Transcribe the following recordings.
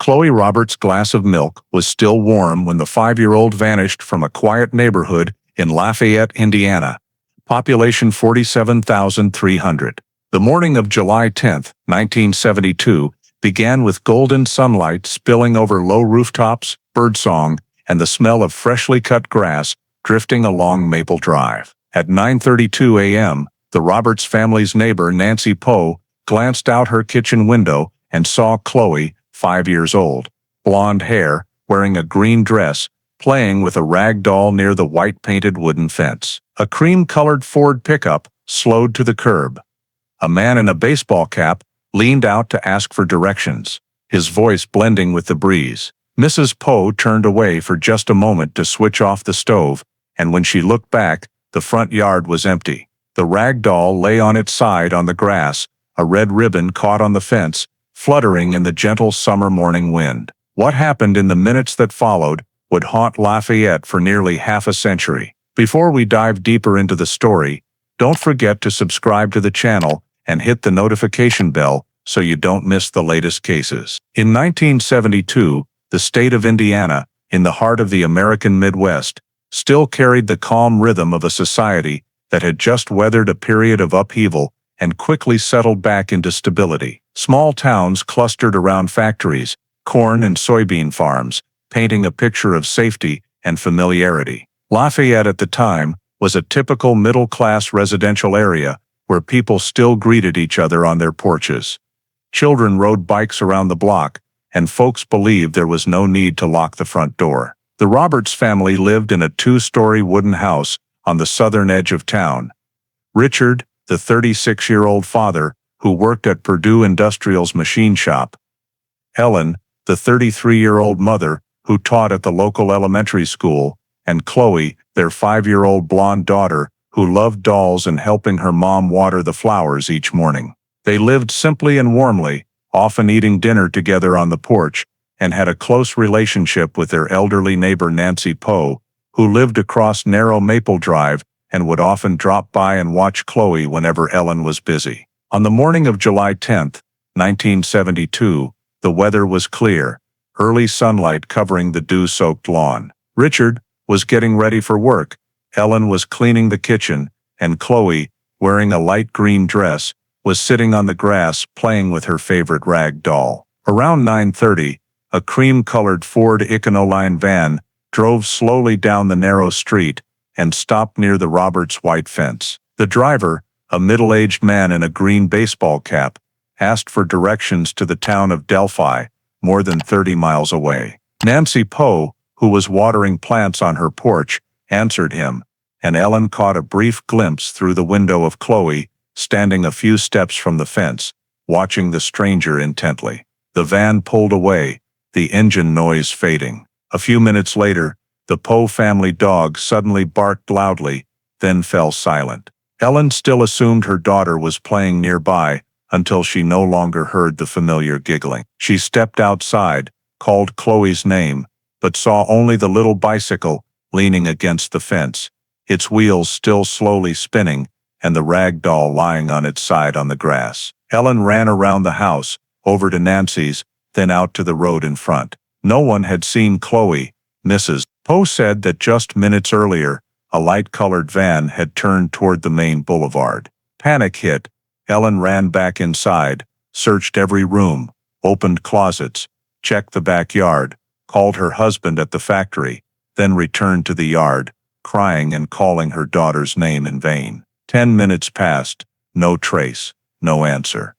Chloe Roberts' glass of milk was still warm when the 5-year-old vanished from a quiet neighborhood in Lafayette, Indiana. Population 47,300. The morning of July 10, 1972, began with golden sunlight spilling over low rooftops, birdsong, and the smell of freshly cut grass drifting along Maple Drive. At 9:32 a.m., the Roberts family's neighbor Nancy Poe glanced out her kitchen window and saw Chloe, 5 years old, blonde hair, wearing a green dress, playing with a rag doll near the white-painted wooden fence. A cream-colored Ford pickup slowed to the curb. A man in a baseball cap leaned out to ask for directions, his voice blending with the breeze. Mrs. Poe turned away for just a moment to switch off the stove, and when she looked back, the front yard was empty. The rag doll lay on its side on the grass, a red ribbon caught on the fence, fluttering in the gentle summer morning wind. What happened in the minutes that followed would haunt Lafayette for nearly half a century. Before we dive deeper into the story, don't forget to subscribe to the channel and hit the notification bell so you don't miss the latest cases. In 1972, the state of Indiana, in the heart of the American Midwest, still carried the calm rhythm of a society that had just weathered a period of upheaval and quickly settled back into stability. Small towns clustered around factories, corn and soybean farms, painting a picture of safety and familiarity. Lafayette at the time was a typical middle-class residential area where people still greeted each other on their porches. Children rode bikes around the block, and folks believed there was no need to lock the front door. The Roberts family lived in a 2-story wooden house on the southern edge of town. Richard, the 36-year-old father, who worked at Purdue Industrial's machine shop. Ellen, the 33-year-old mother, who taught at the local elementary school, and Chloe, their 5-year-old blonde daughter, who loved dolls and helping her mom water the flowers each morning. They lived simply and warmly, often eating dinner together on the porch, and had a close relationship with their elderly neighbor Nancy Poe, who lived across narrow Maple Drive and would often drop by and watch Chloe whenever Ellen was busy. On the morning of July 10, 1972, the weather was clear, early sunlight covering the dew-soaked lawn. Richard was getting ready for work, Ellen was cleaning the kitchen, and Chloe, wearing a light green dress, was sitting on the grass playing with her favorite rag doll. Around 9:30, a cream-colored Ford Econoline van drove slowly down the narrow street and stopped near the Roberts' white fence. The driver, a middle-aged man in a green baseball cap, asked for directions to the town of Delphi, more than 30 miles away. Nancy Poe, who was watering plants on her porch, answered him, and Ellen caught a brief glimpse through the window of Chloe, standing a few steps from the fence, watching the stranger intently. The van pulled away, the engine noise fading. A few minutes later, the Poe family dog suddenly barked loudly, then fell silent. Ellen still assumed her daughter was playing nearby until she no longer heard the familiar giggling. She stepped outside, called Chloe's name, but saw only the little bicycle leaning against the fence, its wheels still slowly spinning, and the rag doll lying on its side on the grass. Ellen ran around the house, over to Nancy's, then out to the road in front. No one had seen Chloe. Mrs. Poe said that just minutes earlier, a light-colored van had turned toward the main boulevard. Panic hit. Ellen ran back inside, searched every room, opened closets, checked the backyard, called her husband at the factory, then returned to the yard, crying and calling her daughter's name in vain. 10 minutes passed, no trace, no answer.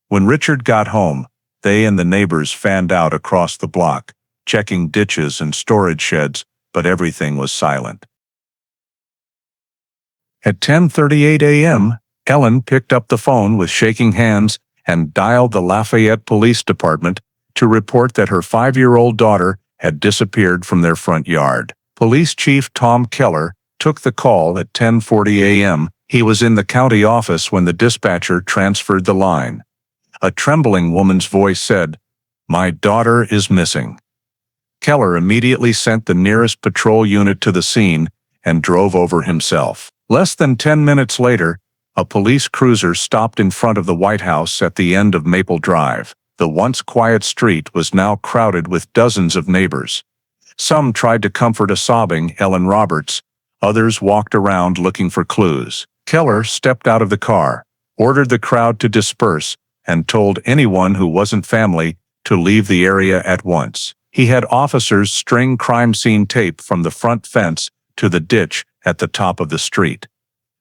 When Richard got home, they and the neighbors fanned out across the block, checking ditches and storage sheds, but everything was silent. At 10:38 a.m., Ellen picked up the phone with shaking hands and dialed the Lafayette Police Department to report that her 5-year-old daughter had disappeared from their front yard. Police Chief Tom Keller took the call at 10:40 a.m. He was in the county office when the dispatcher transferred the line. A trembling woman's voice said, "My daughter is missing." Keller immediately sent the nearest patrol unit to the scene and drove over himself. Less than 10 minutes later, a police cruiser stopped in front of the White House at the end of Maple Drive. The once quiet street was now crowded with dozens of neighbors. Some tried to comfort a sobbing Ellen Roberts. Others walked around looking for clues. Keller stepped out of the car, ordered the crowd to disperse, and told anyone who wasn't family to leave the area at once. He had officers string crime scene tape from the front fence to the ditch at the top of the street,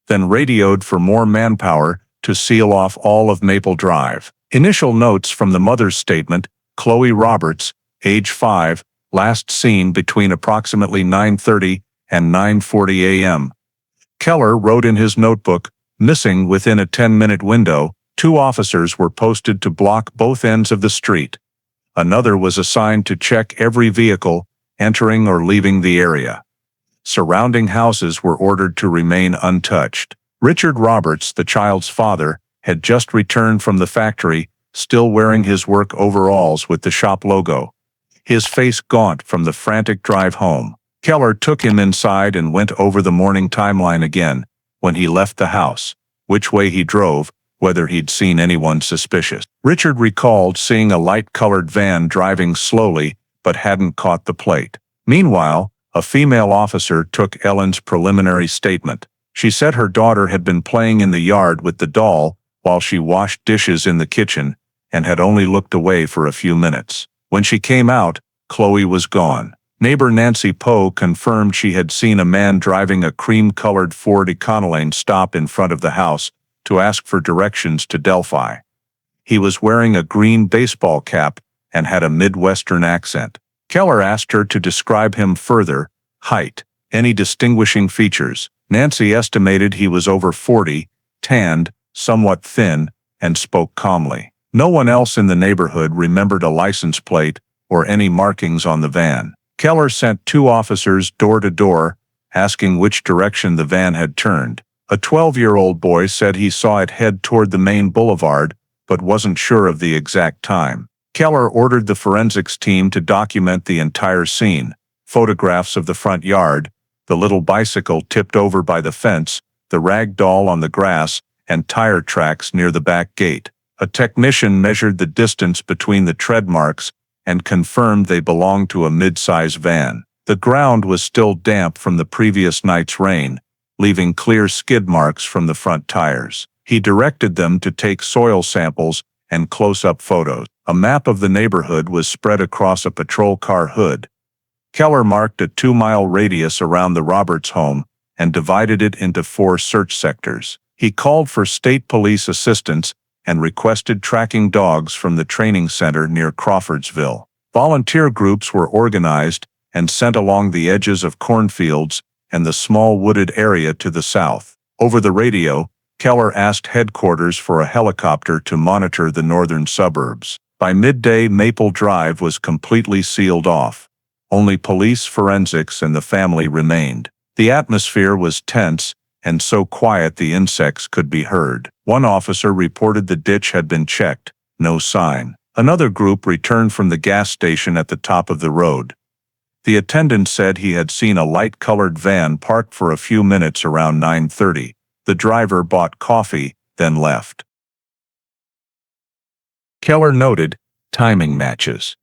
then radioed for more manpower to seal off all of Maple Drive. Initial notes from the mother's statement: Chloe Roberts, age 5, last seen between approximately 9:30 and 9:40 a.m. Keller wrote in his notebook, missing within a 10-minute window. 2 officers were posted to block both ends of the street. Another was assigned to check every vehicle entering or leaving the area. Surrounding houses were ordered to remain untouched. Richard Roberts, the child's father, had just returned from the factory, still wearing his work overalls with the shop logo, his face gaunt from the frantic drive home. Keller took him inside and went over the morning timeline again. When he left the house, which way he drove, whether he'd seen anyone suspicious. Richard recalled seeing a light-colored van driving slowly but hadn't caught the plate. Meanwhile, a female officer took Ellen's preliminary statement. She said her daughter had been playing in the yard with the doll while she washed dishes in the kitchen and had only looked away for a few minutes. When she came out, Chloe was gone. Neighbor Nancy Poe confirmed she had seen a man driving a cream-colored Ford Econoline stop in front of the house to ask for directions to Delphi. He was wearing a green baseball cap and had a Midwestern accent. Keller asked her to describe him further: height, any distinguishing features. Nancy estimated he was over 40, tanned, somewhat thin, and spoke calmly. No one else in the neighborhood remembered a license plate or any markings on the van. Keller sent 2 officers door to door, asking which direction the van had turned. A 12-year-old boy said he saw it head toward the main boulevard, but wasn't sure of the exact time. Keller ordered the forensics team to document the entire scene: photographs of the front yard, the little bicycle tipped over by the fence, the rag doll on the grass, and tire tracks near the back gate. A technician measured the distance between the tread marks and confirmed they belonged to a mid-size van. The ground was still damp from the previous night's rain, leaving clear skid marks from the front tires. He directed them to take soil samples and close-up photos. A map of the neighborhood was spread across a patrol car hood. Keller marked a 2-mile radius around the Roberts home and divided it into 4 search sectors. He called for state police assistance and requested tracking dogs from the training center near Crawfordsville. Volunteer groups were organized and sent along the edges of cornfields and the small wooded area to the south. Over the radio, Keller asked headquarters for a helicopter to monitor the northern suburbs. By midday, Maple Drive was completely sealed off. Only police, forensics, and the family remained. The atmosphere was tense, and so quiet the insects could be heard. One officer reported the ditch had been checked, no sign. Another group returned from the gas station at the top of the road. The attendant said he had seen a light-colored van parked for a few minutes around 9:30. The driver bought coffee, then left. Keller noted timing matches.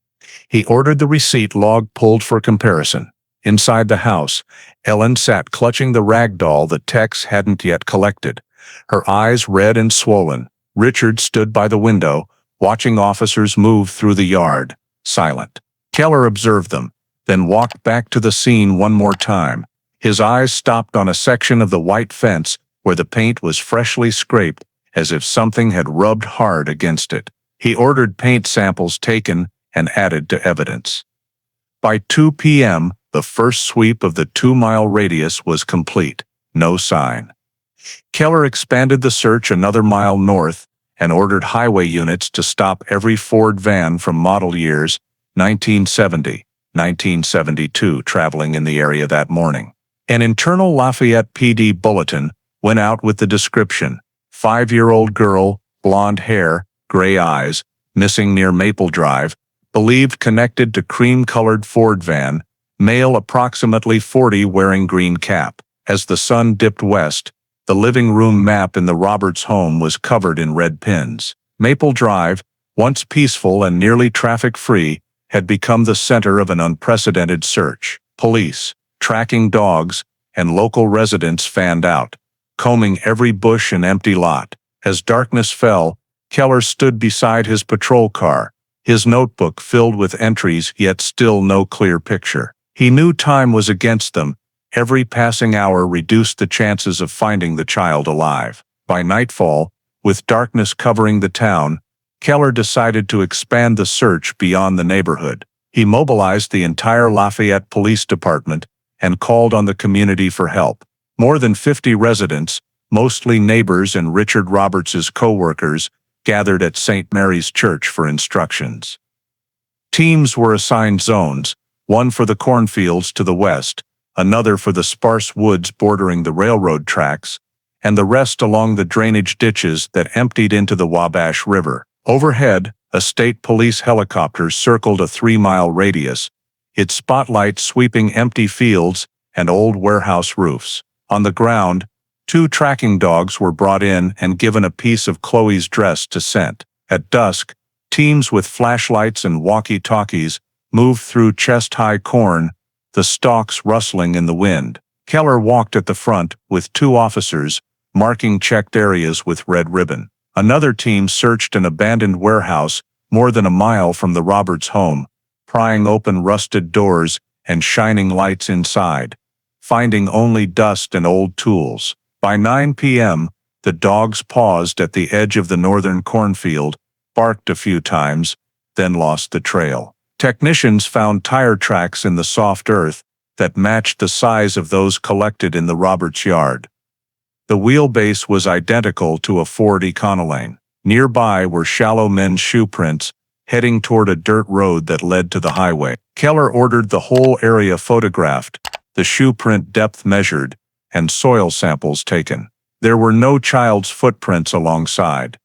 He ordered the receipt log pulled for comparison. Inside the house, Ellen sat clutching the rag doll that Tex hadn't yet collected, her eyes red and swollen. Richard stood by the window, watching officers move through the yard, silent. Keller observed them, then walked back to the scene one more time. His eyes stopped on a section of the white fence where the paint was freshly scraped, as if something had rubbed hard against it. He ordered paint samples taken and added to evidence. By 2 p.m., the first sweep of the 2-mile radius was complete. No sign. Keller expanded the search another mile north and ordered highway units to stop every Ford van from model years 1970, 1972 traveling in the area that morning. An internal Lafayette PD bulletin went out with the description: 5-year-old girl, blonde hair, gray eyes, missing near Maple Drive, believed connected to cream-colored Ford van, male approximately 40 wearing green cap. As the sun dipped west, the living room map in the Roberts home was covered in red pins. Maple Drive, once peaceful and nearly traffic-free, had become the center of an unprecedented search. Police, tracking dogs, and local residents fanned out, combing every bush and empty lot. As darkness fell, Keller stood beside his patrol car, his notebook filled with entries yet still no clear picture. He knew time was against them. Every passing hour reduced the chances of finding the child alive. By nightfall, with darkness covering the town, Keller decided to expand the search beyond the neighborhood. He mobilized the entire Lafayette Police Department and called on the community for help. More than 50 residents, mostly neighbors and Richard Roberts's co-workers, gathered at St. Mary's Church for instructions. Teams were assigned zones, one for the cornfields to the west, another for the sparse woods bordering the railroad tracks, and the rest along the drainage ditches that emptied into the Wabash River. Overhead, a state police helicopter circled a 3-mile radius, its spotlight sweeping empty fields and old warehouse roofs. On the ground, 2 tracking dogs were brought in and given a piece of Chloe's dress to scent. At dusk, teams with flashlights and walkie-talkies moved through chest-high corn, the stalks rustling in the wind. Keller walked at the front with 2 officers, marking checked areas with red ribbon. Another team searched an abandoned warehouse more than a mile from the Roberts home, prying open rusted doors and shining lights inside, finding only dust and old tools. By 9 p.m., the dogs paused at the edge of the northern cornfield, barked a few times, then lost the trail. Technicians found tire tracks in the soft earth that matched the size of those collected in the Roberts yard. The wheelbase was identical to a Ford Econoline. Nearby were shallow men's shoe prints, heading toward a dirt road that led to the highway. Keller ordered the whole area photographed, the shoe print depth measured, and soil samples taken. There were no child's footprints alongside.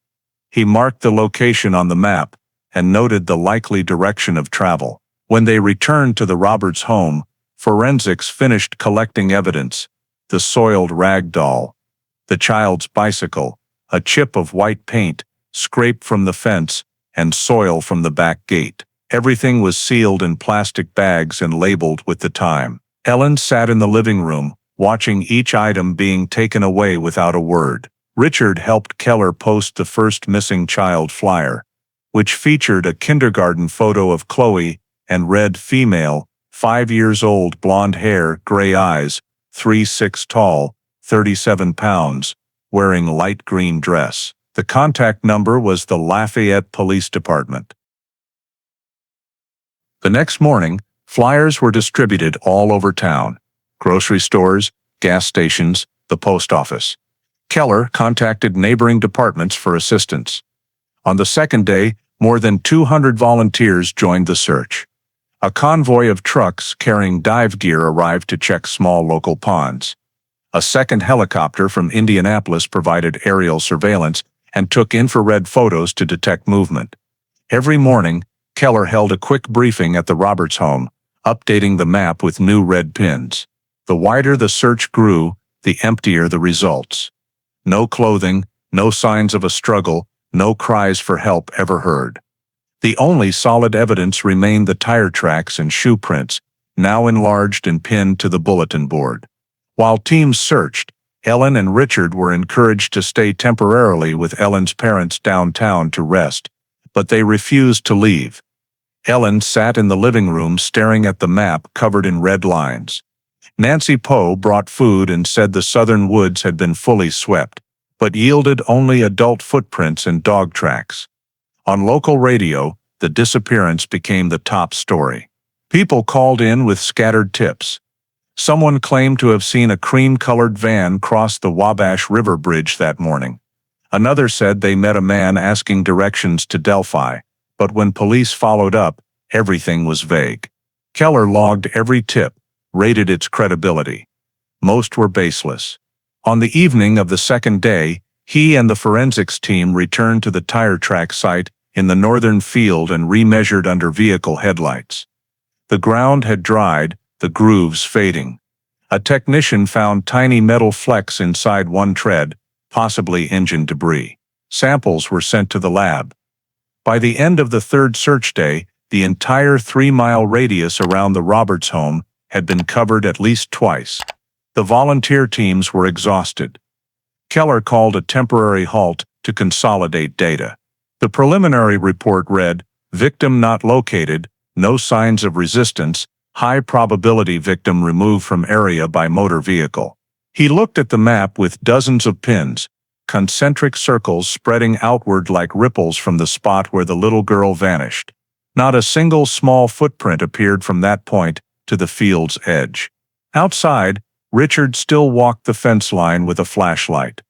He marked the location on the map and noted the likely direction of travel. When they returned to the Roberts home, forensics finished collecting evidence: the soiled rag doll, the child's bicycle, a chip of white paint, scraped from the fence, and soil from the back gate. Everything was sealed in plastic bags and labeled with the time. Ellen sat in the living room, watching each item being taken away without a word. Richard helped Keller post the first missing child flyer, which featured a kindergarten photo of Chloe and read female, 5 years old, blonde hair, gray eyes, 3'6" tall, 37 pounds, wearing light green dress. The contact number was the Lafayette Police Department. The next morning, flyers were distributed all over town: grocery stores, gas stations, the post office. Keller contacted neighboring departments for assistance. On the second day, more than 200 volunteers joined the search. A convoy of trucks carrying dive gear arrived to check small local ponds. A second helicopter from Indianapolis provided aerial surveillance and took infrared photos to detect movement. Every morning, Keller held a quick briefing at the Roberts home, updating the map with new red pins. The wider the search grew, the emptier the results. No clothing, no signs of a struggle, no cries for help ever heard. The only solid evidence remained the tire tracks and shoe prints, now enlarged and pinned to the bulletin board. While teams searched, Ellen and Richard were encouraged to stay temporarily with Ellen's parents downtown to rest, but they refused to leave. Ellen sat in the living room staring at the map covered in red lines. Nancy Poe brought food and said the southern woods had been fully swept, but yielded only adult footprints and dog tracks. On local radio, the disappearance became the top story. People called in with scattered tips. Someone claimed to have seen a cream-colored van cross the Wabash River Bridge that morning. Another said they met a man asking directions to Delphi, but when police followed up, everything was vague. Keller logged every tip, rated its credibility. Most were baseless. On the evening of the second day, he and the forensics team returned to the tire track site in the northern field and remeasured under vehicle headlights. The ground had dried, the grooves fading. A technician found tiny metal flecks inside one tread, possibly engine debris. Samples were sent to the lab. By the end of the third search day, the entire 3-mile radius around the Roberts home had been covered at least twice. The volunteer teams were exhausted. Keller called a temporary halt to consolidate data. The preliminary report read, "Victim not located, no signs of resistance, high probability victim removed from area by motor vehicle." He looked at the map with dozens of pins, concentric circles spreading outward like ripples from the spot where the little girl vanished. Not a single small footprint appeared from that point to the field's edge. Outside, Richard still walked the fence line with a flashlight.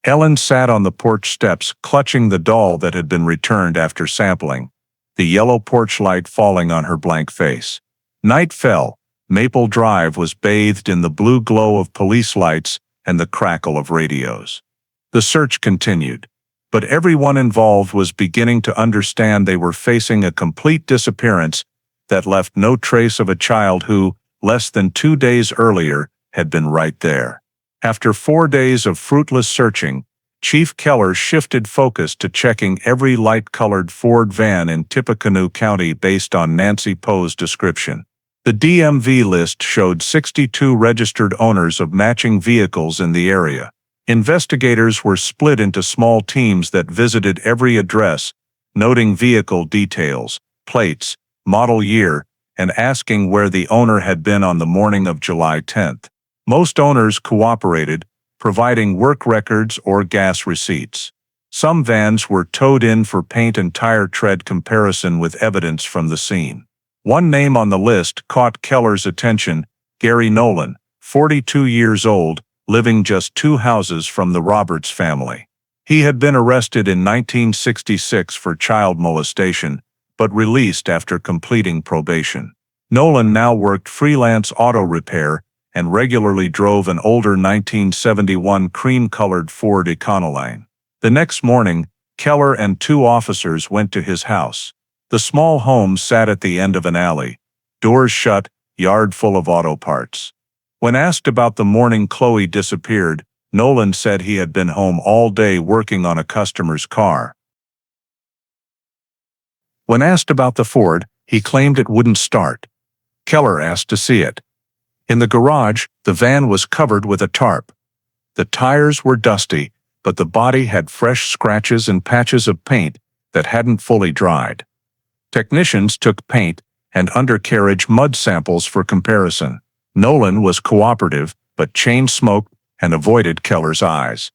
Ellen sat on the porch steps clutching the doll that had been returned after sampling, the yellow porch light falling on her blank face. Night fell. Maple Drive was bathed in the blue glow of police lights and the crackle of radios. The search continued, but everyone involved was beginning to understand they were facing a complete disappearance that left no trace of a child who, less than 2 days earlier, had been right there. After 4 days of fruitless searching, Chief Keller shifted focus to checking every light-colored Ford van in Tippecanoe County based on Nancy Poe's description. The DMV list showed 62 registered owners of matching vehicles in the area. Investigators were split into small teams that visited every address, noting vehicle details, plates, model year, and asking where the owner had been on the morning of July 10th. Most owners cooperated, providing work records or gas receipts. Some vans were towed in for paint and tire tread comparison with evidence from the scene. One name on the list caught Keller's attention, Gary Nolan, 42 years old, living just 2 houses from the Roberts family. He had been arrested in 1966 for child molestation, but released after completing probation. Nolan now worked freelance auto repair and regularly drove an older 1971 cream-colored Ford Econoline. The next morning, Keller and 2 officers went to his house. The small home sat at the end of an alley, doors shut, yard full of auto parts. When asked about the morning Chloe disappeared, Nolan said he had been home all day working on a customer's car. When asked about the Ford, he claimed it wouldn't start. Keller asked to see it. In the garage, the van was covered with a tarp. The tires were dusty, but the body had fresh scratches and patches of paint that hadn't fully dried. Technicians took paint and undercarriage mud samples for comparison. Nolan was cooperative, but chain-smoked and avoided Keller's eyes.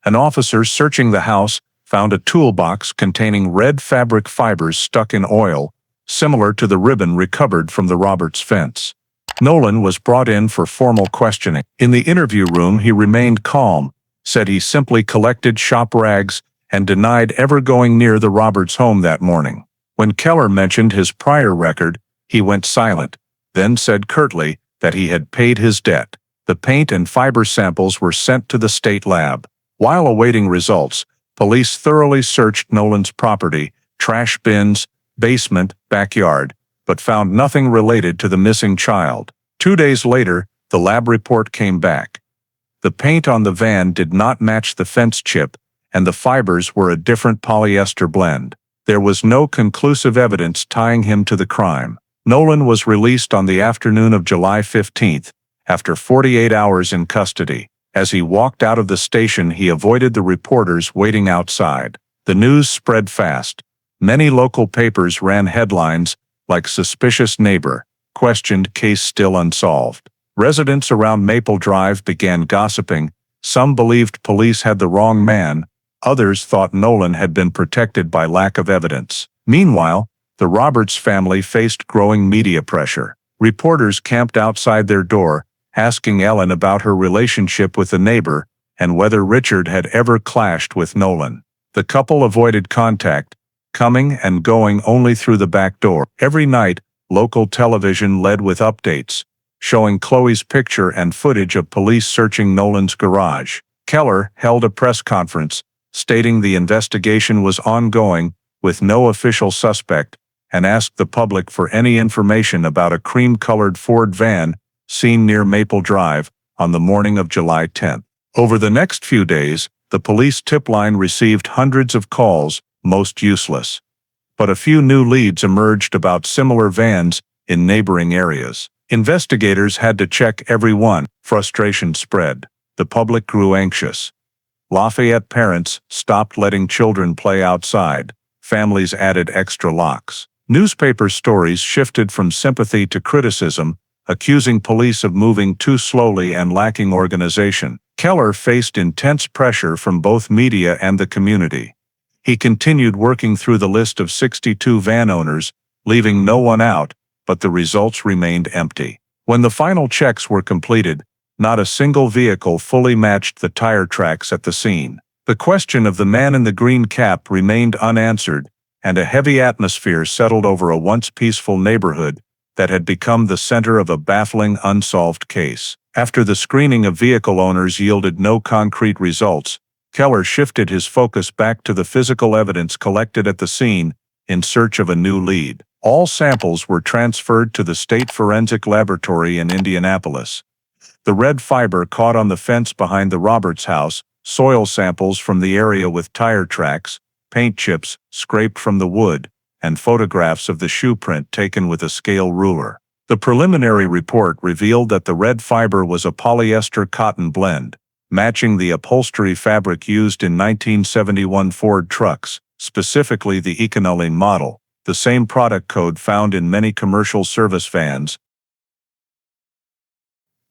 An officer searching the house found a toolbox containing red fabric fibers stuck in oil, similar to the ribbon recovered from the Roberts fence. Nolan was brought in for formal questioning. In the interview room, he remained calm, said he simply collected shop rags, and denied ever going near the Roberts home that morning. When Keller mentioned his prior record, he went silent, then said curtly that he had paid his debt. The paint and fiber samples were sent to the state lab. While awaiting results, police thoroughly searched Nolan's property, trash bins, basement, backyard, but found nothing related to the missing child. 2 days later, the lab report came back. The paint on the van did not match the fence chip, and the fibers were a different polyester blend. There was no conclusive evidence tying him to the crime. Nolan was released on the afternoon of July 15th, after 48 hours in custody. As he walked out of the station, he avoided the reporters waiting outside. The news spread fast. Many local papers ran headlines like "Suspicious Neighbor, Questioned Case Still Unsolved." Residents around Maple Drive began gossiping. Some believed police had the wrong man. Others thought Nolan had been protected by lack of evidence. Meanwhile, the Roberts family faced growing media pressure. Reporters camped outside their door, asking Ellen about her relationship with the neighbor and whether Richard had ever clashed with Nolan. The couple avoided contact, coming and going only through the back door. Every night, local television led with updates, showing Chloe's picture and footage of police searching Nolan's garage. Keller held a press conference, stating the investigation was ongoing, with no official suspect, and asked the public for any information about a cream-colored Ford van seen near Maple Drive on the morning of July 10th. Over the next few days, the police tip line received hundreds of calls, most useless. but a few new leads emerged about similar vans in neighboring areas. Investigators had to check every one. Frustration spread. The public grew anxious. Lafayette parents stopped letting children play outside. Families added extra locks. Newspaper stories shifted from sympathy to criticism, accusing police of moving too slowly and lacking organization. Keller faced intense pressure from both media and the community. He continued working through the list of 62 van owners, leaving no one out, but the results remained empty. When the final checks were completed, not a single vehicle fully matched the tire tracks at the scene. The question of the man in the green cap remained unanswered, and a heavy atmosphere settled over a once peaceful neighborhood that had become the center of a baffling unsolved case. After the screening of vehicle owners yielded no concrete results, Keller shifted his focus back to the physical evidence collected at the scene in search of a new lead. All samples were transferred to the State Forensic Laboratory in Indianapolis. The red fiber caught on the fence behind the Roberts house, soil samples from the area with tire tracks, paint chips scraped from the wood, and photographs of the shoe print taken with a scale ruler. The preliminary report revealed that the red fiber was a polyester-cotton blend, matching the upholstery fabric used in 1971 Ford trucks, specifically the Econoline model, the same product code found in many commercial service vans.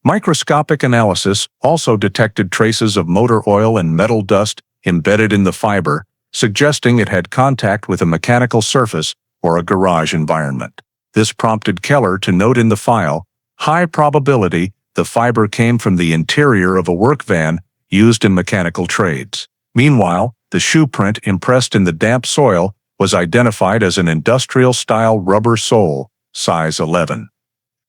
Microscopic analysis also detected traces of motor oil and metal dust embedded in the fiber, suggesting it had contact with a mechanical surface or a garage environment. This prompted Keller to note in the file, high probability the fiber came from the interior of a work van used in mechanical trades. Meanwhile, the shoe print impressed in the damp soil was identified as an industrial-style rubber sole, size 11.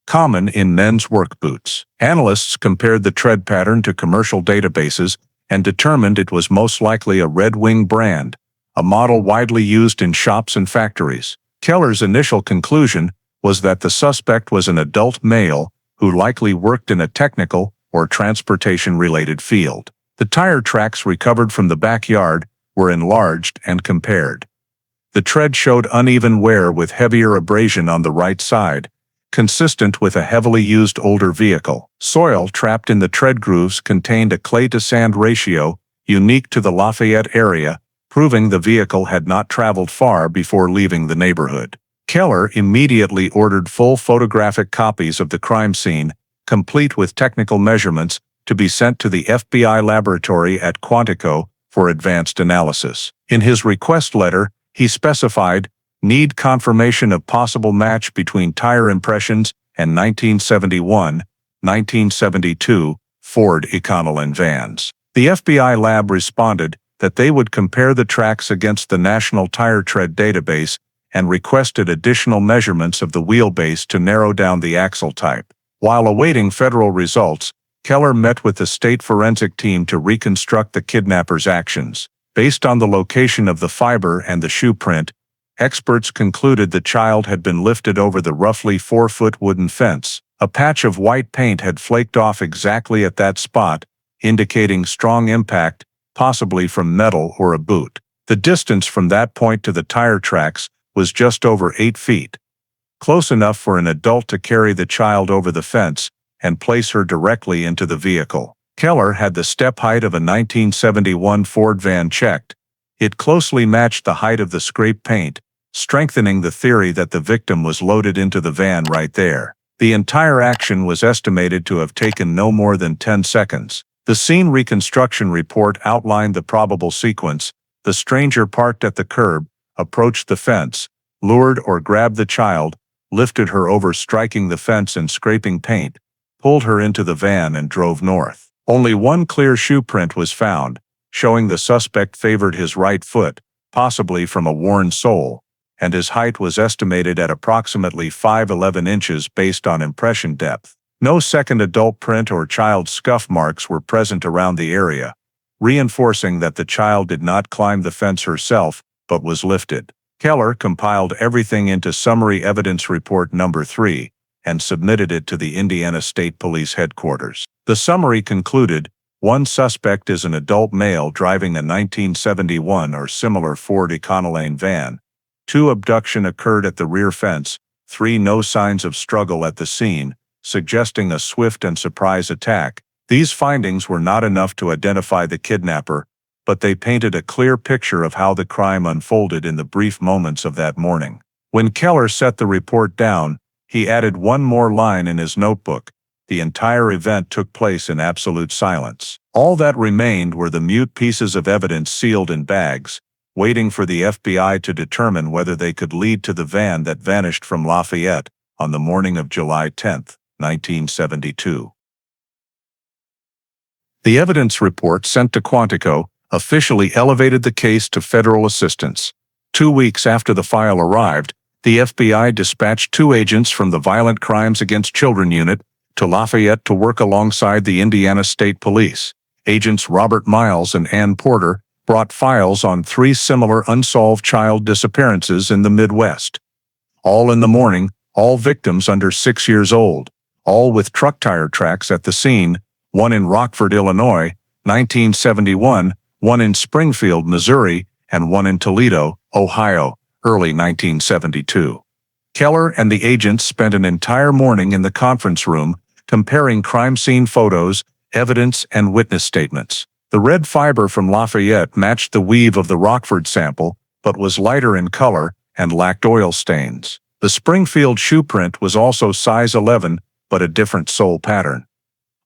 Common in men's work boots. Analysts compared the tread pattern to commercial databases and determined it was most likely a Red Wing brand, a model widely used in shops and factories. Keller's initial conclusion was that the suspect was an adult male who likely worked in a technical or transportation-related field. The tire tracks recovered from the backyard were enlarged and compared. The tread showed uneven wear with heavier abrasion on the right side, consistent with a heavily used older vehicle. Soil trapped in the tread grooves contained a clay-to-sand ratio unique to the Lafayette area, proving the vehicle had not traveled far before leaving the neighborhood. Keller immediately ordered full photographic copies of the crime scene, complete with technical measurements, to be sent to the FBI laboratory at Quantico for advanced analysis. In his request letter, he specified, "Need confirmation of possible match between tire impressions and 1971, 1972 Ford Econoline vans." The FBI lab responded that they would compare the tracks against the National Tire Tread database and requested additional measurements of the wheelbase to narrow down the axle type. While awaiting federal results, Keller met with the state forensic team to reconstruct the kidnapper's actions. Based on the location of the fiber and the shoe print, experts concluded the child had been lifted over the roughly 4-foot wooden fence. A patch of white paint had flaked off exactly at that spot, indicating strong impact, possibly from metal or a boot. The distance from that point to the tire tracks was just over 8 feet, close enough for an adult to carry the child over the fence and place her directly into the vehicle. Keller had the step height of a 1971 Ford van checked. It closely matched the height of the scrape paint, strengthening the theory that the victim was loaded into the van right there. The entire action was estimated to have taken no more than 10 seconds. The scene reconstruction report outlined the probable sequence. The stranger parked at the curb, approached the fence, lured or grabbed the child, lifted her over striking the fence and scraping paint, pulled her into the van and drove north. Only one clear shoe print was found, showing the suspect favored his right foot, possibly from a worn sole, and his height was estimated at approximately 5'11" inches based on impression depth. No second adult print or child scuff marks were present around the area, reinforcing that the child did not climb the fence herself, but was lifted. Keller compiled everything into Summary Evidence Report Number 3 and submitted it to the Indiana State Police Headquarters. The summary concluded, one suspect is an adult male driving a 1971 or similar Ford Econoline van, 2 abduction occurred at the rear fence, 3 no signs of struggle at the scene, suggesting a swift and surprise attack. These findings were not enough to identify the kidnapper, but they painted a clear picture of how the crime unfolded in the brief moments of that morning. When Keller set the report down, he added one more line in his notebook. The entire event took place in absolute silence. All that remained were the mute pieces of evidence sealed in bags, waiting for the FBI to determine whether they could lead to the van that vanished from Lafayette on the morning of July 10, 1972. The evidence report sent to Quantico officially elevated the case to federal assistance. 2 weeks after the file arrived, the FBI dispatched 2 agents from the Violent Crimes Against Children Unit to Lafayette to work alongside the Indiana State Police. Agents Robert Miles and Ann Porter brought files on 3 similar unsolved child disappearances in the Midwest. All in the morning, all victims under 6 years old, all with truck tire tracks at the scene, one in Rockford, Illinois, 1971, one in Springfield, Missouri, and one in Toledo, Ohio, early 1972. Keller and the agents spent an entire morning in the conference room comparing crime scene photos, evidence, and witness statements. The red fiber from Lafayette matched the weave of the Rockford sample, but was lighter in color and lacked oil stains. The Springfield shoe print was also size 11, but a different sole pattern.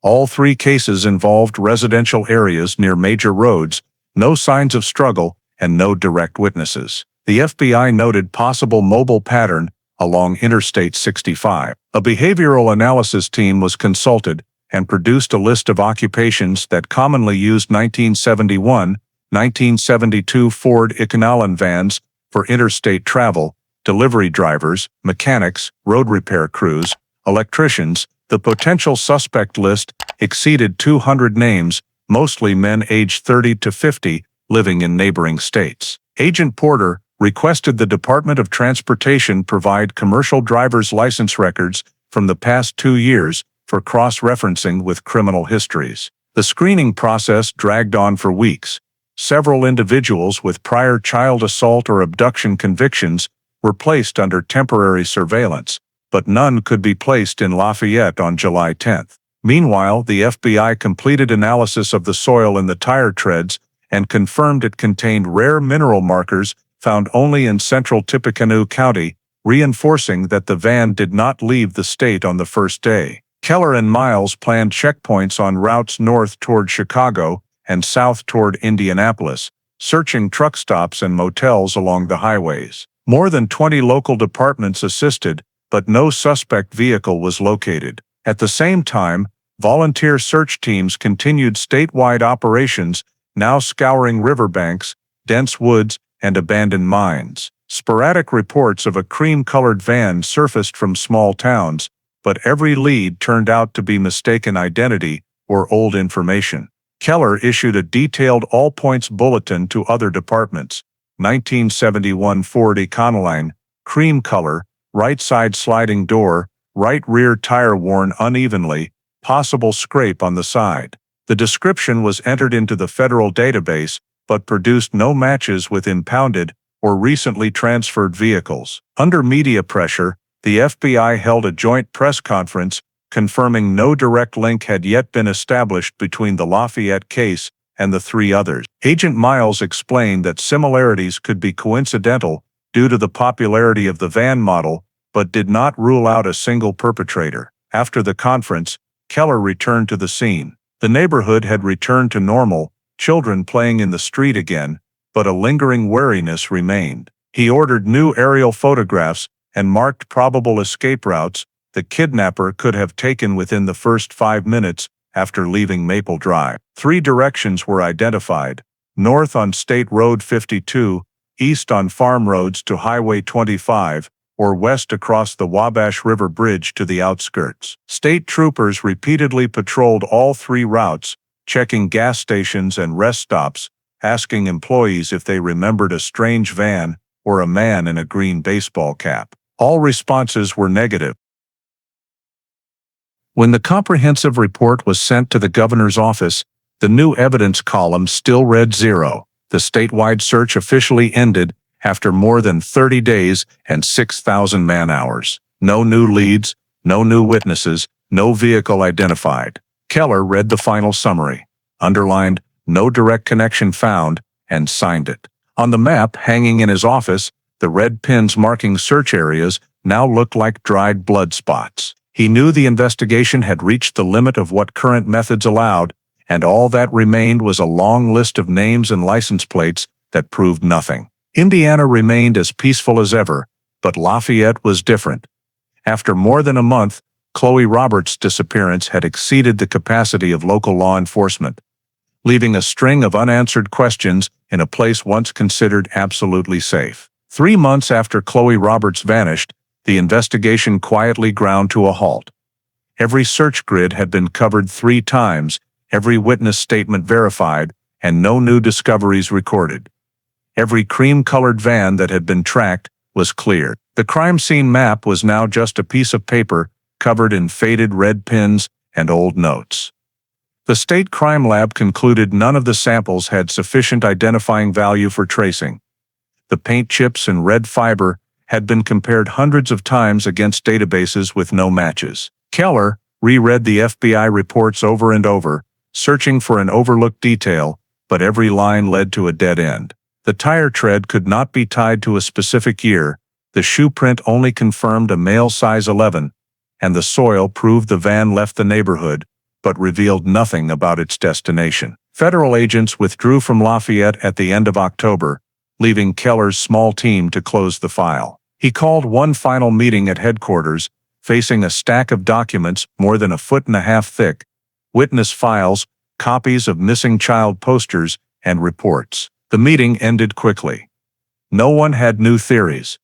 All 3 cases involved residential areas near major roads, no signs of struggle, and no direct witnesses. The FBI noted possible mobile pattern along Interstate 65. A behavioral analysis team was consulted and produced a list of occupations that commonly used 1971, 1972 Ford Econoline vans for interstate travel: delivery drivers, mechanics, road repair crews, electricians. The potential suspect list exceeded 200 names, mostly men aged 30 to 50, living in neighboring states. Agent Porter requested the Department of Transportation provide commercial driver's license records from the past 2 years for cross-referencing with criminal histories. The screening process dragged on for weeks. Several individuals with prior child assault or abduction convictions were placed under temporary surveillance, but none could be placed in Lafayette on July 10. Meanwhile, the FBI completed analysis of the soil in the tire treads and confirmed it contained rare mineral markers found only in central Tippecanoe County, reinforcing that the van did not leave the state on the first day. Keller and Miles planned checkpoints on routes north toward Chicago and south toward Indianapolis, searching truck stops and motels along the highways. More than 20 local departments assisted, but no suspect vehicle was located. At the same time, volunteer search teams continued statewide operations, now scouring riverbanks, dense woods, and abandoned mines. Sporadic reports of a cream-colored van surfaced from small towns, but every lead turned out to be mistaken identity or old information. Keller issued a detailed all-points bulletin to other departments. 1971 Ford Econoline, cream color, right side sliding door, right rear tire worn unevenly, possible scrape on the side. The description was entered into the federal database, but produced no matches with impounded or recently transferred vehicles. Under media pressure, the FBI held a joint press conference confirming no direct link had yet been established between the Lafayette case and the 3 others. Agent Miles explained that similarities could be coincidental due to the popularity of the van model, but did not rule out a single perpetrator. After the conference, Keller returned to the scene. The neighborhood had returned to normal, children playing in the street again, but a lingering wariness remained. He ordered new aerial photographs and marked probable escape routes the kidnapper could have taken within the first 5 minutes after leaving Maple Drive. 3 directions were identified: north on State Road 52, east on farm roads to Highway 25, or west across the Wabash River Bridge to the outskirts. State troopers repeatedly patrolled all 3 routes, checking gas stations and rest stops, asking employees if they remembered a strange van or a man in a green baseball cap. All responses were negative. When the comprehensive report was sent to the governor's office, the new evidence column still read 0. The statewide search officially ended, after more than 30 days and 6,000 man-hours. No new leads, no new witnesses, no vehicle identified. Keller read the final summary, underlined, "No direct connection found," and signed it. On the map hanging in his office, the red pins marking search areas now looked like dried blood spots. He knew the investigation had reached the limit of what current methods allowed, and all that remained was a long list of names and license plates that proved nothing. Indiana remained as peaceful as ever, but Lafayette was different. After more than a month, Chloe Roberts' disappearance had exceeded the capacity of local law enforcement, leaving a string of unanswered questions in a place once considered absolutely safe. 3 months after Chloe Roberts vanished, the investigation quietly ground to a halt. Every search grid had been covered 3 times, every witness statement verified, and no new discoveries recorded. Every cream-colored van that had been tracked was cleared. The crime scene map was now just a piece of paper covered in faded red pins and old notes. The state crime lab concluded none of the samples had sufficient identifying value for tracing. The paint chips and red fiber had been compared hundreds of times against databases with no matches. Keller reread the FBI reports over and over, searching for an overlooked detail, but every line led to a dead end. The tire tread could not be tied to a specific year, the shoe print only confirmed a male size 11, and the soil proved the van left the neighborhood, but revealed nothing about its destination. Federal agents withdrew from Lafayette at the end of October, leaving Keller's small team to close the file. He called one final meeting at headquarters, facing a stack of documents more than 1.5 feet thick, witness files, copies of missing child posters, and reports. The meeting ended quickly. No one had new theories.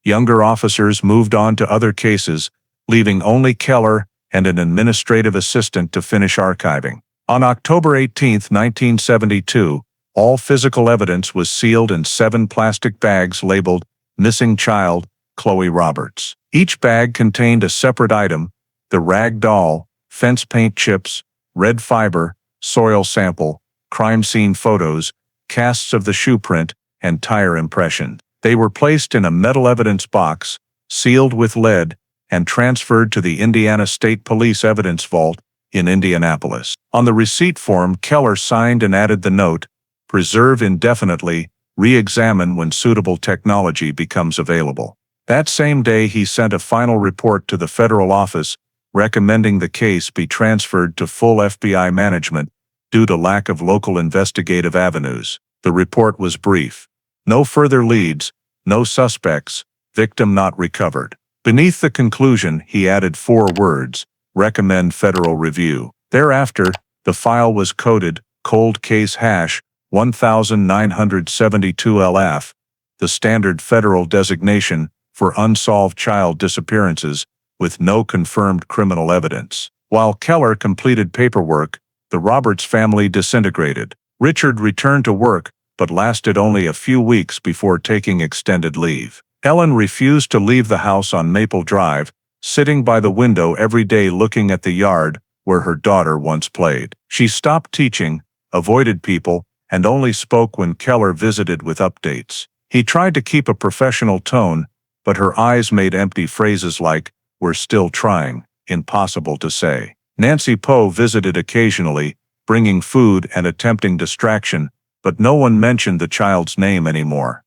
Younger officers moved on to other cases, leaving only Keller and an administrative assistant to finish archiving. On October 18, 1972, all physical evidence was sealed in 7 plastic bags labeled "Missing Child, Chloe Roberts." Each bag contained a separate item: the rag doll, fence paint chips, red fiber, soil sample, crime scene photos, casts of the shoe print, and tire impression. They were placed in a metal evidence box, sealed with lead, and transferred to the Indiana State Police Evidence Vault in Indianapolis. On the receipt form, Keller signed and added the note, "Preserve indefinitely, re-examine when suitable technology becomes available." That same day, he sent a final report to the federal office, recommending the case be transferred to full FBI management due to lack of local investigative avenues. The report was brief. No further leads, no suspects, victim not recovered. Beneath the conclusion, he added 4 words: "Recommend federal review." Thereafter, the file was coded Cold Case Hash 1972 LF, the standard federal designation for unsolved child disappearances with no confirmed criminal evidence. While Keller completed paperwork, the Roberts family disintegrated. Richard returned to work, but lasted only a few weeks before taking extended leave. Ellen refused to leave the house on Maple Drive, sitting by the window every day looking at the yard where her daughter once played. She stopped teaching, avoided people, and only spoke when Keller visited with updates. He tried to keep a professional tone, but her eyes made empty phrases like, "We're still trying," impossible to say. Nancy Poe visited occasionally, bringing food and attempting distraction, but no one mentioned the child's name anymore.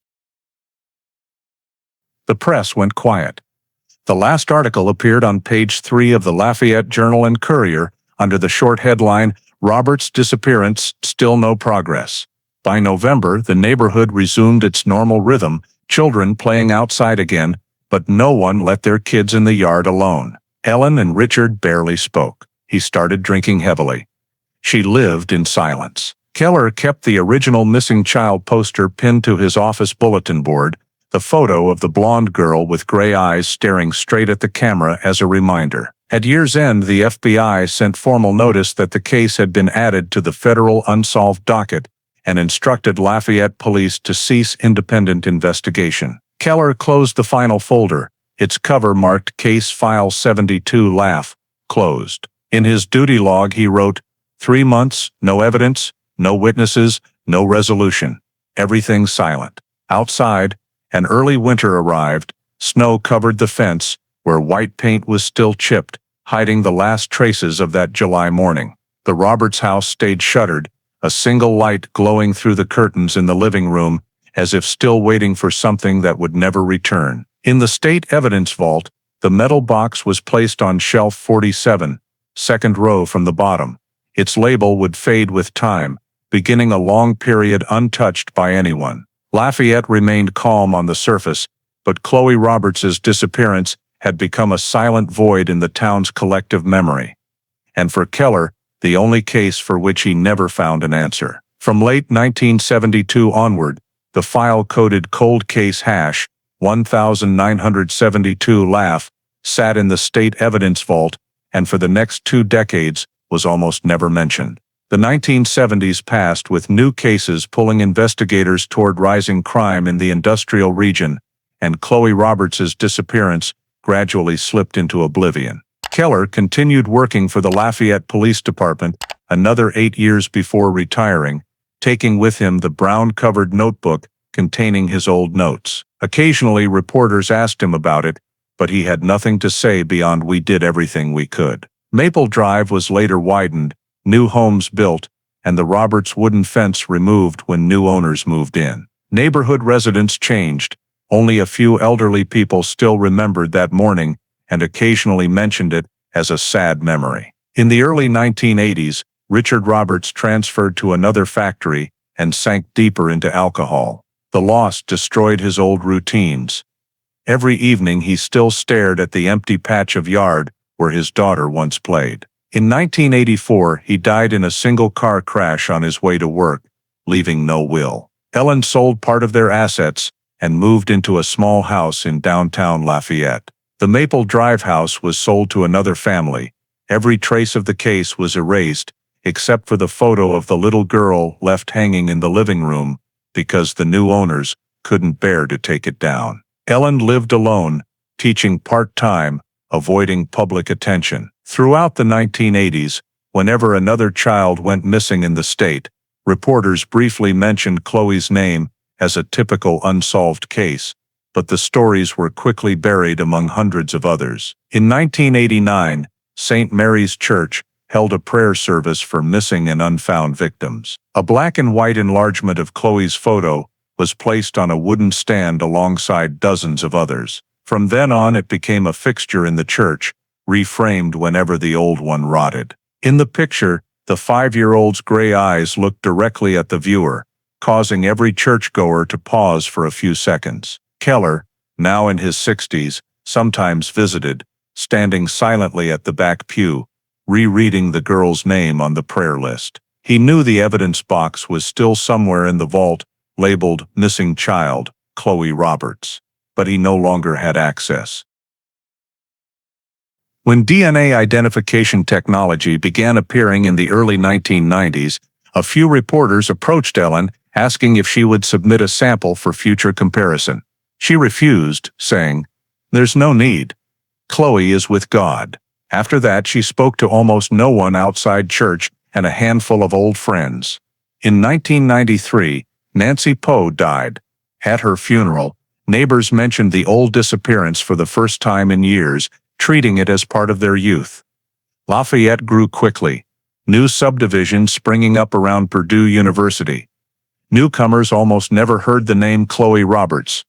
The press went quiet. The last article appeared on page 3 of the Lafayette Journal and Courier under the short headline, "Roberts' Disappearance, Still No Progress." By November, the neighborhood resumed its normal rhythm, children playing outside again, but no one let their kids in the yard alone. Ellen and Richard barely spoke. He started drinking heavily. She lived in silence. Keller kept the original missing child poster pinned to his office bulletin board, the photo of the blonde girl with gray eyes staring straight at the camera as a reminder. At year's end, the FBI sent formal notice that the case had been added to the federal unsolved docket and instructed Lafayette police to cease independent investigation. Keller closed the final folder. Its cover marked Case File 72 LAF, closed. In his duty log he wrote, 3 months, no evidence, no witnesses, no resolution. Everything silent. Outside, and early winter arrived. Snow covered the fence, where white paint was still chipped, hiding the last traces of that July morning. The Roberts house stayed shuttered, a single light glowing through the curtains in the living room, as if still waiting for something that would never return. In the state evidence vault, the metal box was placed on shelf 47, second row from the bottom. Its label would fade with time, beginning a long period untouched by anyone. Lafayette remained calm on the surface, but Chloe Roberts's disappearance had become a silent void in the town's collective memory. And for Keller, the only case for which he never found an answer. From late 1972 onward, the file-coded cold case hash 1972 LAF sat in the state evidence vault, and for the next 2 decades was almost never mentioned. The 1970s passed with new cases pulling investigators toward rising crime in the industrial region, and Chloe Roberts's disappearance gradually slipped into oblivion. Keller continued working for the Lafayette Police Department another 8 years before retiring, taking with him the brown-covered notebook containing his old notes. Occasionally, reporters asked him about it, but he had nothing to say beyond "We did everything we could." Maple Drive was later widened, new homes built, and the Roberts wooden fence removed when new owners moved in. Neighborhood residents changed. Only a few elderly people still remembered that morning and occasionally mentioned it as a sad memory. In the early 1980s, Richard Roberts transferred to another factory and sank deeper into alcohol. The loss destroyed his old routines. Every evening he still stared at the empty patch of yard where his daughter once played. In 1984, he died in a single car crash on his way to work, leaving no will. Ellen sold part of their assets and moved into a small house in downtown Lafayette. The Maple Drive house was sold to another family. Every trace of the case was erased, except for the photo of the little girl left hanging in the living room, because the new owners couldn't bear to take it down. Ellen lived alone, teaching part-time, avoiding public attention. Throughout the 1980s, whenever another child went missing in the state, reporters briefly mentioned Chloe's name as a typical unsolved case, but the stories were quickly buried among hundreds of others. In 1989, St. Mary's Church held a prayer service for missing and unfound victims. A black and white enlargement of Chloe's photo was placed on a wooden stand alongside dozens of others. From then on, it became a fixture in the church, reframed whenever the old one rotted. In the picture, the 5-year-old's gray eyes looked directly at the viewer, causing every churchgoer to pause for a few seconds. Keller, now in his 60s, sometimes visited, standing silently at the back pew, rereading the girl's name on the prayer list. He knew the evidence box was still somewhere in the vault, labeled "Missing Child, Chloe Roberts," but he no longer had access. When DNA identification technology began appearing in the early 1990s, a few reporters approached Ellen asking if she would submit a sample for future comparison. She refused, saying, "There's no need. Chloe is with God." After that, she spoke to almost no one outside church and a handful of old friends. In 1993, Nancy Poe died. At her funeral, neighbors mentioned the old disappearance for the first time in years, treating it as part of their youth. Lafayette grew quickly, new subdivisions springing up around Purdue University. Newcomers almost never heard the name Chloe Roberts.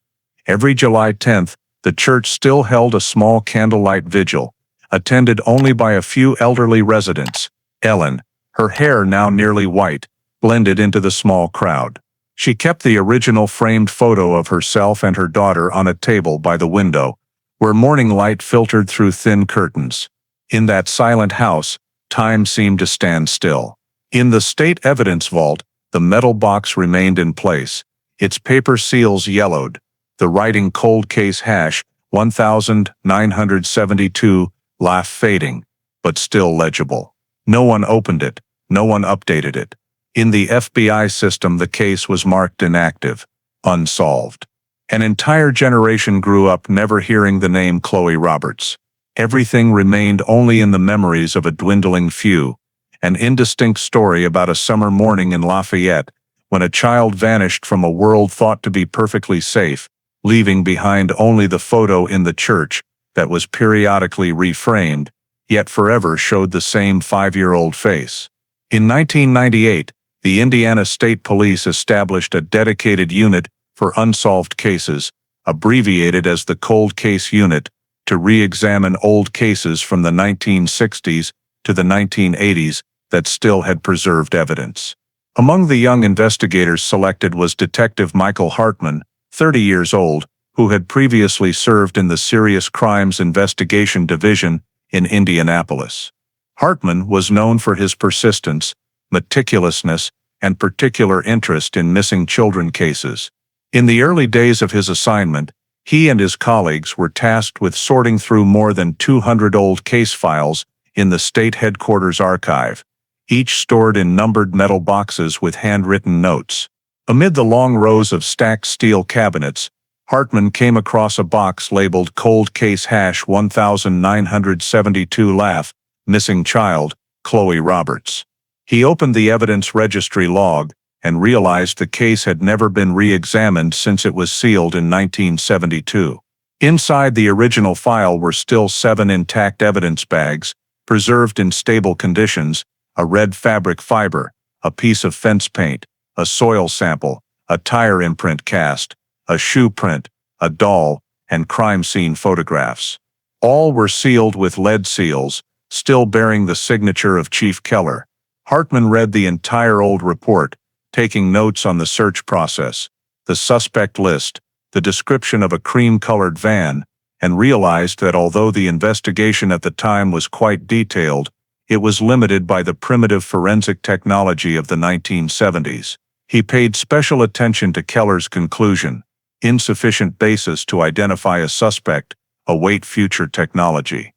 Every July 10th, the church still held a small candlelight vigil, attended only by a few elderly residents. Ellen, her hair now nearly white, blended into the small crowd. She kept the original framed photo of herself and her daughter on a table by the window, where morning light filtered through thin curtains. In that silent house, time seemed to stand still. In the state evidence vault, the metal box remained in place, its paper seals yellowed, the writing cold case hash 1972 LAF fading, but still legible. No one opened it, no one updated it. In the FBI system, the case was marked inactive, unsolved. An entire generation grew up never hearing the name Chloe Roberts. Everything remained only in the memories of a dwindling few, an indistinct story about a summer morning in Lafayette when a child vanished from a world thought to be perfectly safe, leaving behind only the photo in the church that was periodically reframed, yet forever showed the same 5-year-old face. In 1998, the Indiana State Police established a dedicated unit for unsolved cases, abbreviated as the Cold Case Unit, to re-examine old cases from the 1960s to the 1980s that still had preserved evidence. Among the young investigators selected was Detective Michael Hartman, 30 years old, who had previously served in the Serious Crimes Investigation Division in Indianapolis. Hartman was known for his persistence, meticulousness, and particular interest in missing children cases. In the early days of his assignment, he and his colleagues were tasked with sorting through more than 200 old case files in the state headquarters archive, each stored in numbered metal boxes with handwritten notes. Amid the long rows of stacked steel cabinets, Hartman came across a box labeled Cold Case Hash 1972 Laugh, Missing Child, Chloe Roberts. He opened the evidence registry log and realized the case had never been re-examined since it was sealed in 1972. Inside the original file were still 7 intact evidence bags, preserved in stable conditions, a red fabric fiber, a piece of fence paint, a soil sample, a tire imprint cast, a shoe print, a doll, and crime scene photographs. All were sealed with lead seals, still bearing the signature of Chief Keller. Hartman read the entire old report, taking notes on the search process, the suspect list, the description of a cream-colored van, and realized that although the investigation at the time was quite detailed, it was limited by the primitive forensic technology of the 1970s. He paid special attention to Keller's conclusion: insufficient basis to identify a suspect, await future technology.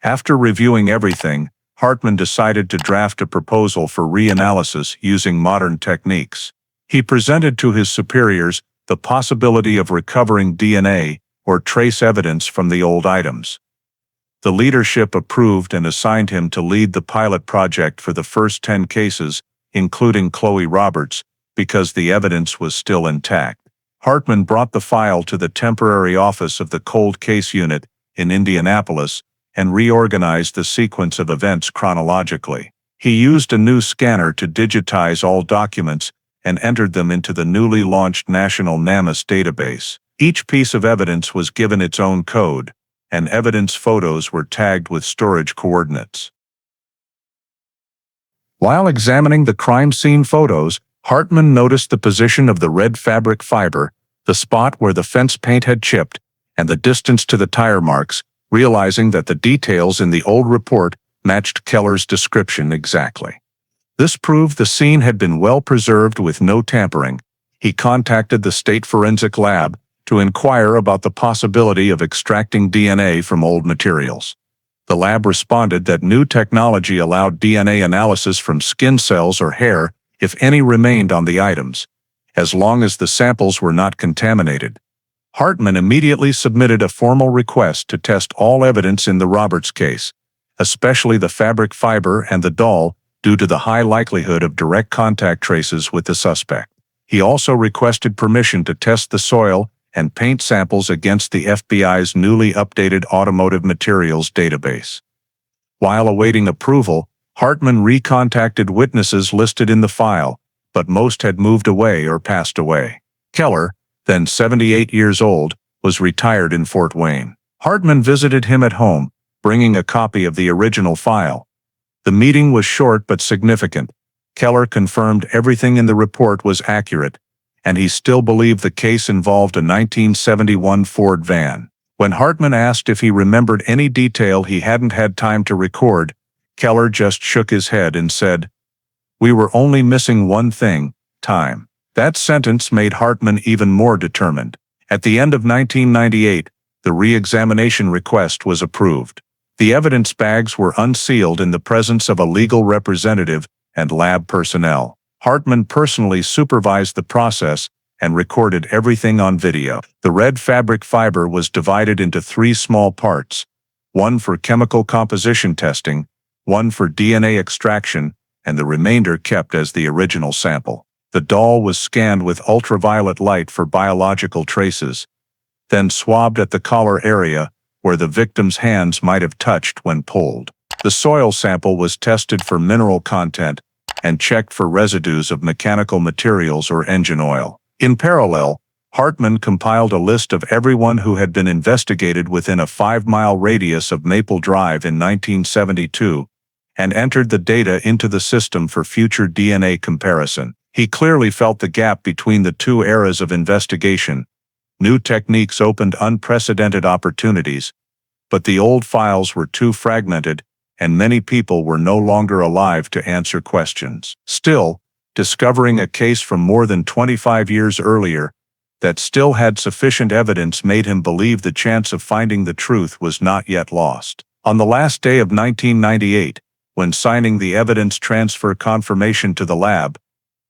After reviewing everything, Hartman decided to draft a proposal for reanalysis using modern techniques. He presented to his superiors the possibility of recovering DNA or trace evidence from the old items. The leadership approved and assigned him to lead the pilot project for the first 10 cases, including Chloe Roberts, because the evidence was still intact. Hartman brought the file to the temporary office of the Cold Case Unit in Indianapolis and reorganized the sequence of events chronologically. He used a new scanner to digitize all documents and entered them into the newly launched National NamUs database. Each piece of evidence was given its own code, and evidence photos were tagged with storage coordinates. While examining the crime scene photos, Hartman noticed the position of the red fabric fiber, the spot where the fence paint had chipped, and the distance to the tire marks, realizing that the details in the old report matched Keller's description exactly. This proved the scene had been well preserved with no tampering. He contacted the state forensic lab to inquire about the possibility of extracting DNA from old materials. The lab responded that new technology allowed DNA analysis from skin cells or hair if any remained on the items, as long as the samples were not contaminated. Hartman immediately submitted a formal request to test all evidence in the Roberts case, especially the fabric fiber and the doll, due to the high likelihood of direct contact traces with the suspect. He also requested permission to test the soil and paint samples against the FBI's newly updated automotive materials database. While awaiting approval, Hartman recontacted witnesses listed in the file, but most had moved away or passed away. Keller, then 78 years old, was retired in Fort Wayne. Hartman visited him at home, bringing a copy of the original file. The meeting was short but significant. Keller confirmed everything in the report was accurate, and he still believed the case involved a 1971 Ford van. When Hartman asked if he remembered any detail he hadn't had time to record, Keller just shook his head and said, "We were only missing one thing: time." That sentence made Hartman even more determined. At the end of 1998, the re-examination request was approved. The evidence bags were unsealed in the presence of a legal representative and lab personnel. Hartman personally supervised the process and recorded everything on video. The red fabric fiber was divided into 3 small parts: one for chemical composition testing, one for DNA extraction, and the remainder kept as the original sample. The doll was scanned with ultraviolet light for biological traces, then swabbed at the collar area where the victim's hands might have touched when pulled. The soil sample was tested for mineral content and checked for residues of mechanical materials or engine oil. In parallel, Hartman compiled a list of everyone who had been investigated within a 5-mile radius of Maple Drive in 1972 and entered the data into the system for future DNA comparison. He clearly felt the gap between the two eras of investigation. New techniques opened unprecedented opportunities, but the old files were too fragmented, and many people were no longer alive to answer questions. Still, discovering a case from more than 25 years earlier that still had sufficient evidence made him believe the chance of finding the truth was not yet lost. On the last day of 1998, when signing the evidence transfer confirmation to the lab,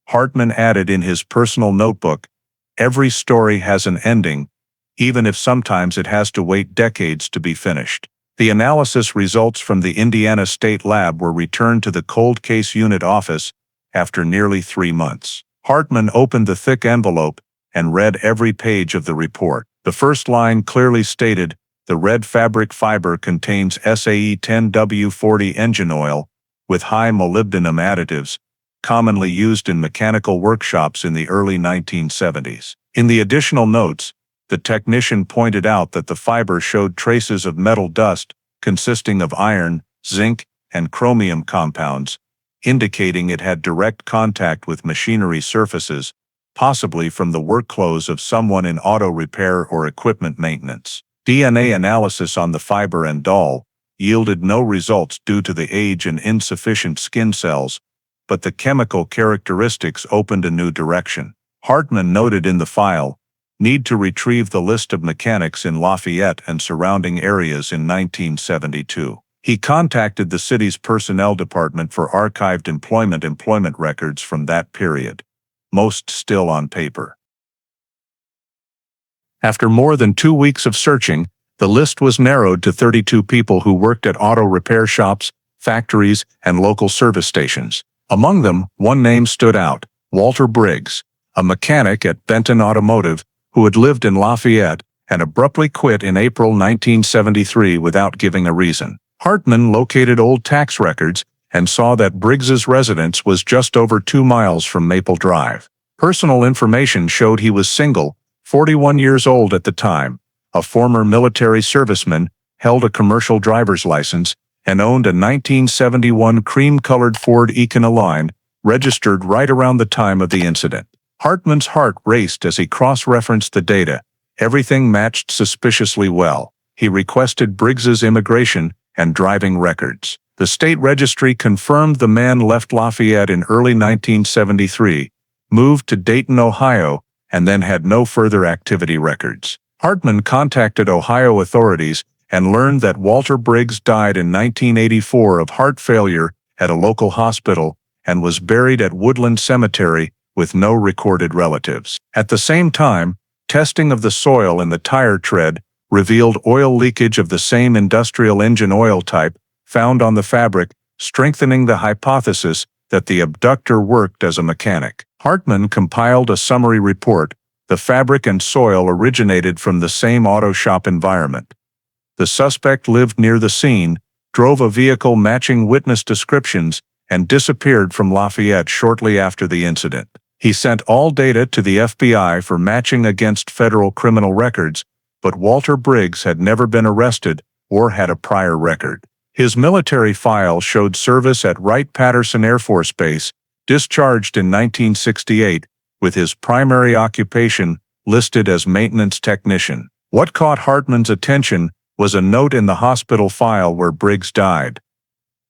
Hartman added in his personal notebook, "Every story has an ending, even if sometimes it has to wait decades to be finished." The analysis results from the Indiana State Lab were returned to the Cold Case Unit office after nearly 3 months. Hartman opened the thick envelope and read every page of the report. The first line clearly stated, "The red fabric fiber contains SAE-10W40 engine oil with high molybdenum additives, commonly used in mechanical workshops in the early 1970s. In the additional notes, the technician pointed out that the fiber showed traces of metal dust consisting of iron, zinc, and chromium compounds, indicating it had direct contact with machinery surfaces, possibly from the work clothes of someone in auto repair or equipment maintenance. DNA analysis on the fiber and doll yielded no results due to the age and insufficient skin cells, but the chemical characteristics opened a new direction. Hartman noted in the file, "Need to retrieve the list of mechanics in Lafayette and surrounding areas in 1972. He contacted the city's personnel department for archived employment records from that period, most still on paper. After more than 2 weeks of searching, the list was narrowed to 32 people who worked at auto repair shops, factories, and local service stations. Among them, one name stood out, Walter Briggs, a mechanic at Benton Automotive, who had lived in Lafayette and abruptly quit in April 1973 without giving a reason. Hartman located old tax records and saw that Briggs's residence was just over 2 miles from Maple Drive. Personal information showed he was single, 41 years old at the time, a former military serviceman, held a commercial driver's license, and owned a 1971 cream-colored Ford Econoline, registered right around the time of the incident. Hartman's heart raced as he cross-referenced the data. Everything matched suspiciously well. He requested Briggs's immigration and driving records. The state registry confirmed the man left Lafayette in early 1973, moved to Dayton, Ohio, and then had no further activity records. Hartman contacted Ohio authorities and learned that Walter Briggs died in 1984 of heart failure at a local hospital and was buried at Woodland Cemetery with no recorded relatives. At the same time, testing of the soil in the tire tread revealed oil leakage of the same industrial engine oil type found on the fabric, strengthening the hypothesis that the abductor worked as a mechanic. Hartman compiled a summary report. The fabric and soil originated from the same auto shop environment. The suspect lived near the scene, drove a vehicle matching witness descriptions, and disappeared from Lafayette shortly after the incident. He sent all data to the FBI for matching against federal criminal records, but Walter Briggs had never been arrested or had a prior record. His military file showed service at Wright-Patterson Air Force Base, discharged in 1968, with his primary occupation listed as maintenance technician. What caught Hartman's attention was a note in the hospital file where Briggs died.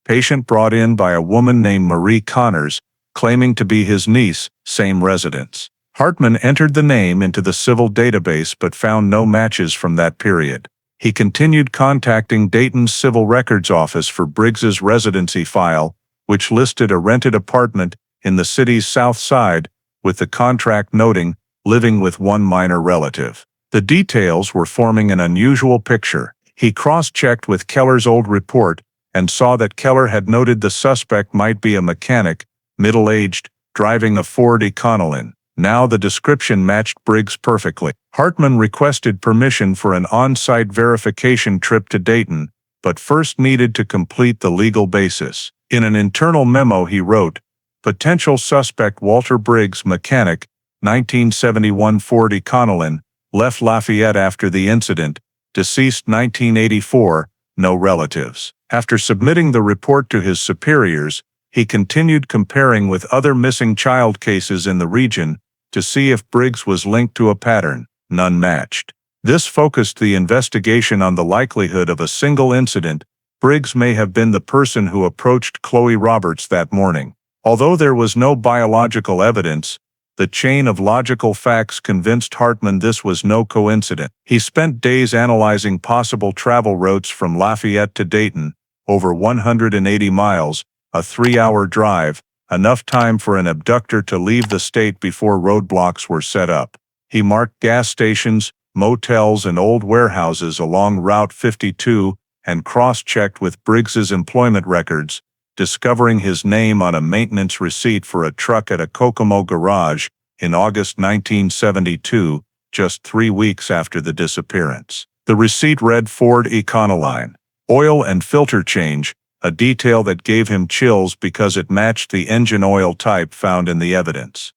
Patient brought in by a woman named Marie Connors, claiming to be his niece, same residence. Hartman entered the name into the civil database but found no matches from that period. He continued contacting Dayton's Civil Records Office for Briggs's residency file, which listed a rented apartment in the city's south side, with the contract noting, living with one minor relative. The details were forming an unusual picture. He cross-checked with Keller's old report and saw that Keller had noted the suspect might be a mechanic, middle-aged, driving a Ford Econoline. Now the description matched Briggs perfectly. Hartman requested permission for an on-site verification trip to Dayton, but first needed to complete the legal basis. In an internal memo he wrote, "Potential suspect Walter Briggs, mechanic, 1971 Ford Econoline, left Lafayette after the incident, deceased 1984, no relatives." After submitting the report to his superiors, he continued comparing with other missing child cases in the region to see if Briggs was linked to a pattern. None matched. This focused the investigation on the likelihood of a single incident. Briggs may have been the person who approached Chloe Roberts that morning. Although there was no biological evidence, the chain of logical facts convinced Hartman this was no coincidence. He spent days analyzing possible travel routes from Lafayette to Dayton, over 180 miles, a 3-hour drive, enough time for an abductor to leave the state before roadblocks were set up. He marked gas stations, motels, and old warehouses along Route 52 and cross-checked with Briggs's employment records, discovering his name on a maintenance receipt for a truck at a Kokomo garage in August 1972, just 3 weeks after the disappearance. The receipt read Ford Econoline, oil and filter change, a detail that gave him chills because it matched the engine oil type found in the evidence.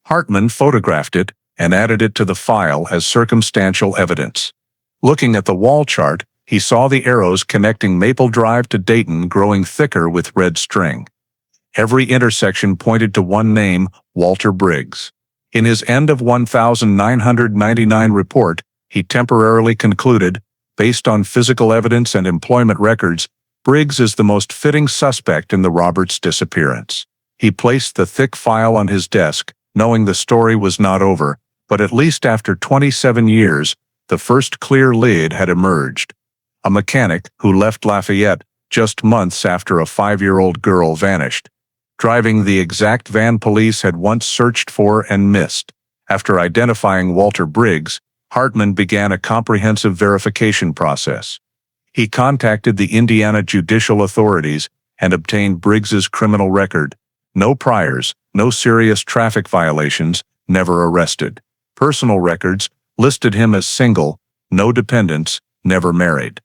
Hartman photographed it and added it to the file as circumstantial evidence. Looking at the wall chart, he saw the arrows connecting Maple Drive to Dayton growing thicker with red string. Every intersection pointed to one name, Walter Briggs. In his end of 1999 report, he temporarily concluded, based on physical evidence and employment records, Briggs is the most fitting suspect in the Roberts disappearance. He placed the thick file on his desk, knowing the story was not over, but at least after 27 years, the first clear lead had emerged. A mechanic who left Lafayette just months after a 5-year-old girl vanished, driving the exact van police had once searched for and missed. After identifying Walter Briggs, Hartman began a comprehensive verification process. He contacted the Indiana judicial authorities and obtained Briggs's criminal record. No priors, no serious traffic violations, never arrested. Personal records listed him as single, no dependents, never married.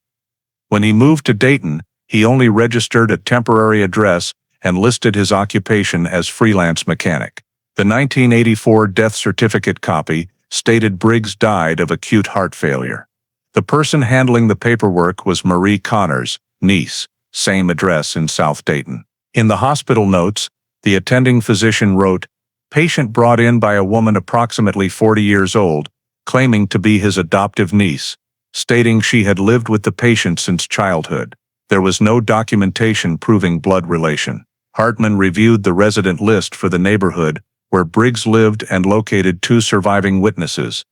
When he moved to Dayton, he only registered a temporary address and listed his occupation as freelance mechanic. The 1984 death certificate copy stated Briggs died of acute heart failure. The person handling the paperwork was Marie Connors, niece, same address in South Dayton. In the hospital notes, the attending physician wrote, "Patient brought in by a woman approximately 40 years old, claiming to be his adoptive niece, stating she had lived with the patient since childhood. There was no documentation proving blood relation." Hartman reviewed the resident list for the neighborhood where Briggs lived and located 2 surviving witnesses,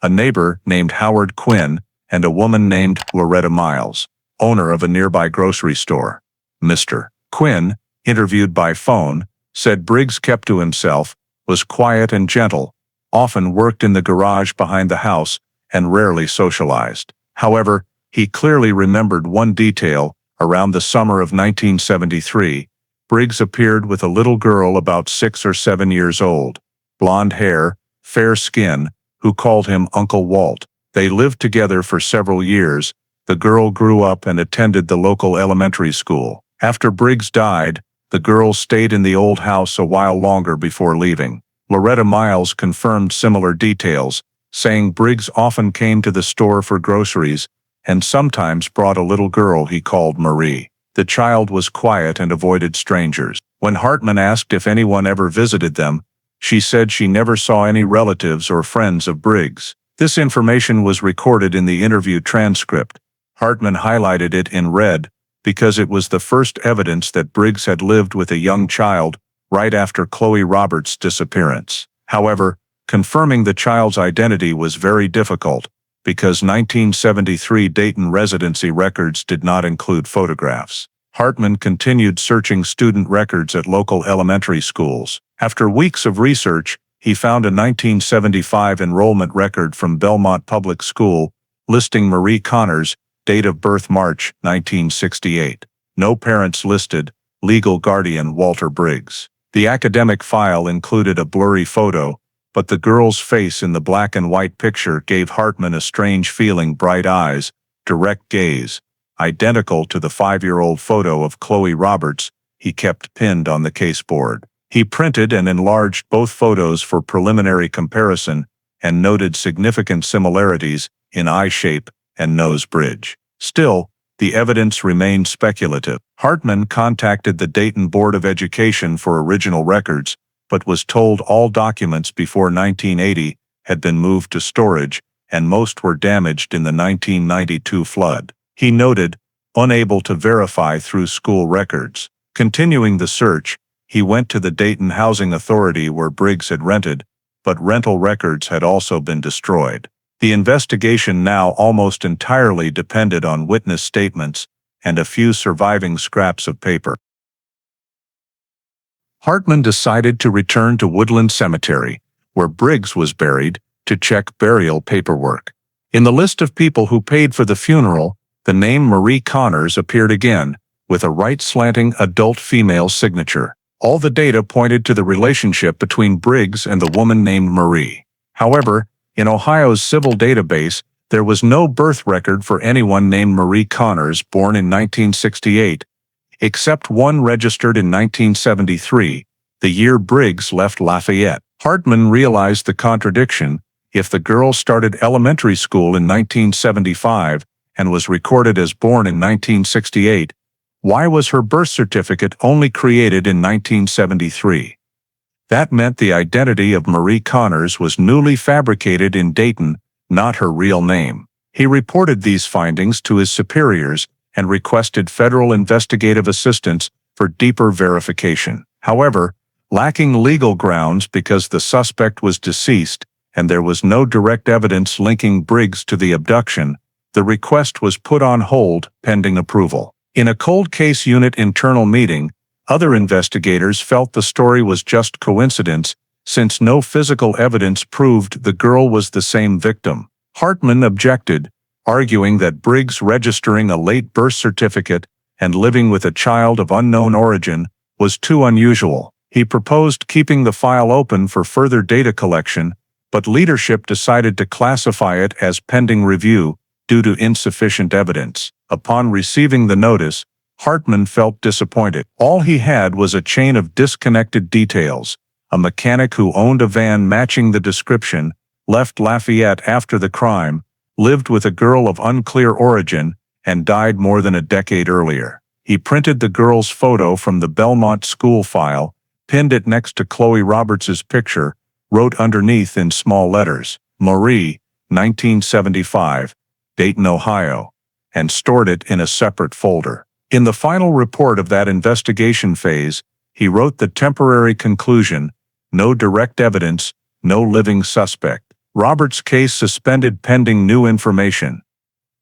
a neighbor named Howard Quinn and a woman named Loretta Miles, owner of a nearby grocery store. Mr. Quinn, interviewed by phone, said Briggs kept to himself, was quiet and gentle, often worked in the garage behind the house, and rarely socialized. However, he clearly remembered one detail. Around the summer of 1973, Briggs appeared with a little girl about 6 or 7 years old, blonde hair, fair skin, who called him Uncle Walt. They lived together for several years. The girl grew up and attended the local elementary school. After Briggs died, the girl stayed in the old house a while longer before leaving. Loretta Miles confirmed similar details, saying Briggs often came to the store for groceries and sometimes brought a little girl he called Marie. The child was quiet and avoided strangers. When Hartman asked if anyone ever visited them, she said she never saw any relatives or friends of Briggs. This information was recorded in the interview transcript. Hartman highlighted it in red because it was the first evidence that Briggs had lived with a young child right after Chloe Roberts' disappearance. However, confirming the child's identity was very difficult because 1973 Dayton residency records did not include photographs. Hartman continued searching student records at local elementary schools. After weeks of research, he found a 1975 enrollment record from Belmont Public School, listing Marie Connors, date of birth March 1968. No parents listed, legal guardian Walter Briggs. The academic file included a blurry photo, but the girl's face in the black and white picture gave Hartman a strange feeling: bright eyes, direct gaze, identical to the 5-year-old photo of Chloe Roberts he kept pinned on the caseboard. He printed and enlarged both photos for preliminary comparison and noted significant similarities in eye shape and nose bridge. Still, the evidence remained speculative. Hartman contacted the Dayton Board of Education for original records, but was told all documents before 1980 had been moved to storage, and most were damaged in the 1992 flood. He noted, unable to verify through school records. Continuing the search, he went to the Dayton Housing Authority where Briggs had rented, but rental records had also been destroyed. The investigation now almost entirely depended on witness statements and a few surviving scraps of paper. Hartman decided to return to Woodland Cemetery, where Briggs was buried, to check burial paperwork. In the list of people who paid for the funeral, the name Marie Connors appeared again, with a right-slanting adult female signature. All the data pointed to the relationship between Briggs and the woman named Marie. However, in Ohio's civil database, there was no birth record for anyone named Marie Connors born in 1968, except one registered in 1973, the year Briggs left Lafayette. Hartman realized the contradiction. If the girl started elementary school in 1975 and was recorded as born in 1968, why was her birth certificate only created in 1973? That meant the identity of Marie Connors was newly fabricated in Dayton, not her real name. He reported these findings to his superiors and requested federal investigative assistance for deeper verification. However, lacking legal grounds because the suspect was deceased and there was no direct evidence linking Briggs to the abduction, the request was put on hold pending approval. In a cold case unit internal meeting, other investigators felt the story was just coincidence, since no physical evidence proved the girl was the same victim. Hartman objected, arguing that Briggs registering a late birth certificate and living with a child of unknown origin was too unusual. He proposed keeping the file open for further data collection, but leadership decided to classify it as pending review due to insufficient evidence. Upon receiving the notice, Hartman felt disappointed. All he had was a chain of disconnected details: a mechanic who owned a van matching the description, left Lafayette after the crime, lived with a girl of unclear origin, and died more than a decade earlier. He printed the girl's photo from the Belmont school file, pinned it next to Chloe Roberts's picture, wrote underneath in small letters, "Marie, 1975, Dayton, Ohio," and stored it in a separate folder. In the final report of that investigation phase, he wrote the temporary conclusion: no direct evidence, no living suspect. Roberts' case suspended pending new information.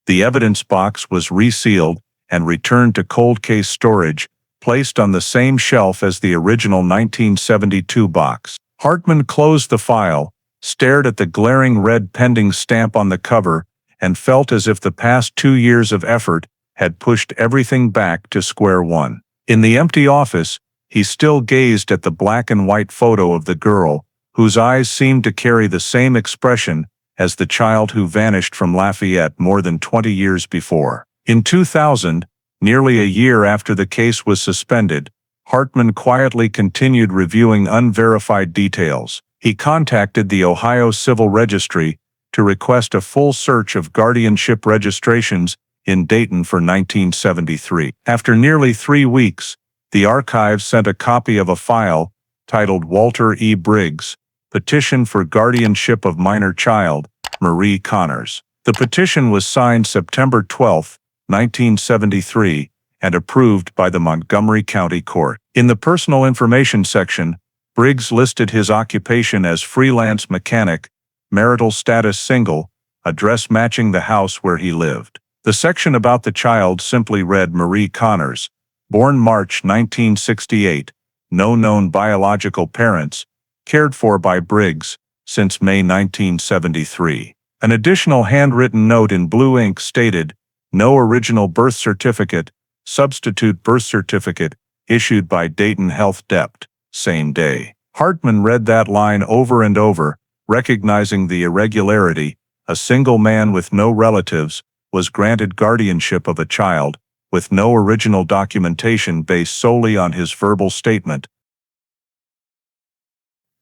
The evidence box was resealed and returned to cold case storage, placed on the same shelf as the original 1972 box. Hartman closed the file, stared at the glaring red pending stamp on the cover, and felt as if the past 2 years of effort had pushed everything back to square one. In the empty office, he still gazed at the black and white photo of the girl, whose eyes seemed to carry the same expression as the child who vanished from Lafayette more than 20 years before. In 2000, nearly a year after the case was suspended, Hartman quietly continued reviewing unverified details. He contacted the Ohio Civil Registry to request a full search of guardianship registrations in Dayton for 1973. After nearly 3 weeks, the archive sent a copy of a file titled Walter E. Briggs, Petition for Guardianship of Minor Child, Marie Connors. The petition was signed September 12, 1973, and approved by the Montgomery County Court. In the personal information section, Briggs listed his occupation as freelance mechanic, marital status single, address matching the house where he lived. The section about the child simply read Marie Connors, born March 1968, no known biological parents, cared for by Briggs since May 1973. An additional handwritten note in blue ink stated, "No original birth certificate, substitute birth certificate, issued by Dayton Health Dept." same day. Hartman read that line over and over, recognizing the irregularity. A single man with no relatives was granted guardianship of a child, with no original documentation based solely on his verbal statement.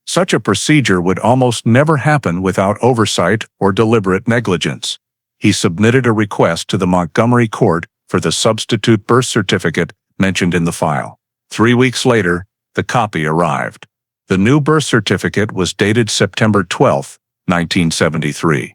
Such a procedure would almost never happen without oversight or deliberate negligence. He submitted a request to the Montgomery court for the substitute birth certificate mentioned in the file. 3 weeks later, the copy arrived. The new birth certificate was dated September 12, 1973.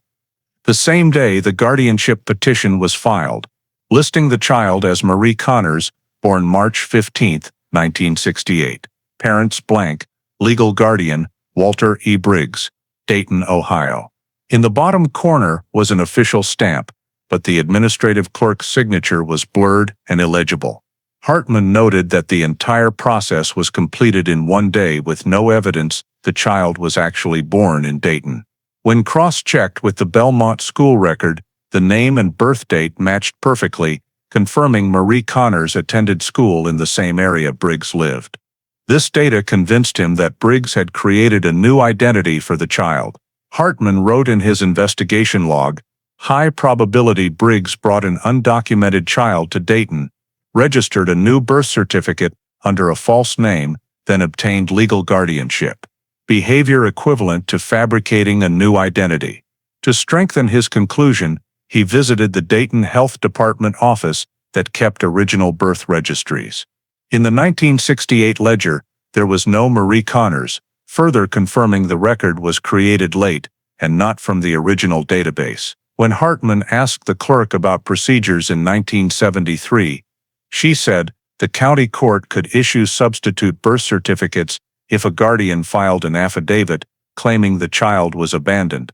The same day, the guardianship petition was filed, listing the child as Marie Connors, born March 15, 1968. Parents blank, legal guardian, Walter E. Briggs, Dayton, Ohio. In the bottom corner was an official stamp, but the administrative clerk's signature was blurred and illegible. Hartman noted that the entire process was completed in one day with no evidence the child was actually born in Dayton. When cross-checked with the Belmont school record, the name and birth date matched perfectly, confirming Marie Connors attended school in the same area Briggs lived. This data convinced him that Briggs had created a new identity for the child. Hartman wrote in his investigation log, "High probability Briggs brought an undocumented child to Dayton, registered a new birth certificate under a false name, then obtained legal guardianship. Behavior equivalent to fabricating a new identity." To strengthen his conclusion, he visited the Dayton Health Department office that kept original birth registries. In the 1968 ledger, there was no Marie Connors, further confirming the record was created late and not from the original database. When Hartman asked the clerk about procedures in 1973, she said the county court could issue substitute birth certificates if a guardian filed an affidavit claiming the child was abandoned.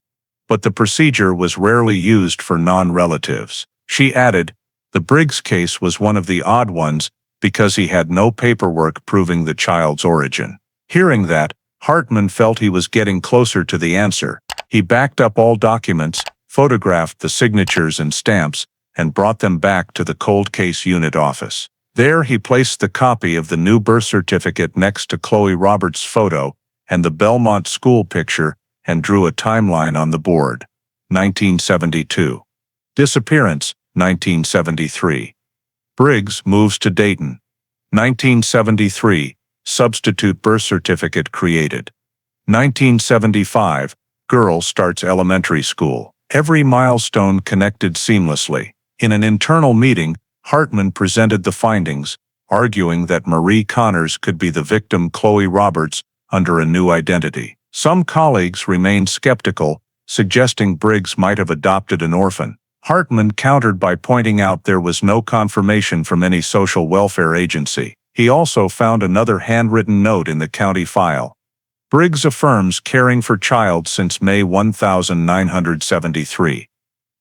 But the procedure was rarely used for non-relatives. She added, the Briggs case was one of the odd ones because he had no paperwork proving the child's origin. Hearing that, Hartman felt he was getting closer to the answer. He backed up all documents, photographed the signatures and stamps, and brought them back to the cold case unit office. There he placed the copy of the new birth certificate next to Chloe Roberts' photo and the Belmont school picture and drew a timeline on the board. 1972. Disappearance, 1973. Briggs moves to Dayton. 1973. Substitute birth certificate created. 1975. Girl starts elementary school. Every milestone connected seamlessly. In an internal meeting, Hartman presented the findings, arguing that Marie Connors could be the victim Chloe Roberts under a new identity. Some colleagues remained skeptical, suggesting Briggs might have adopted an orphan. Hartman countered by pointing out there was no confirmation from any social welfare agency. He also found another handwritten note in the county file. Briggs affirms caring for child since May 1973.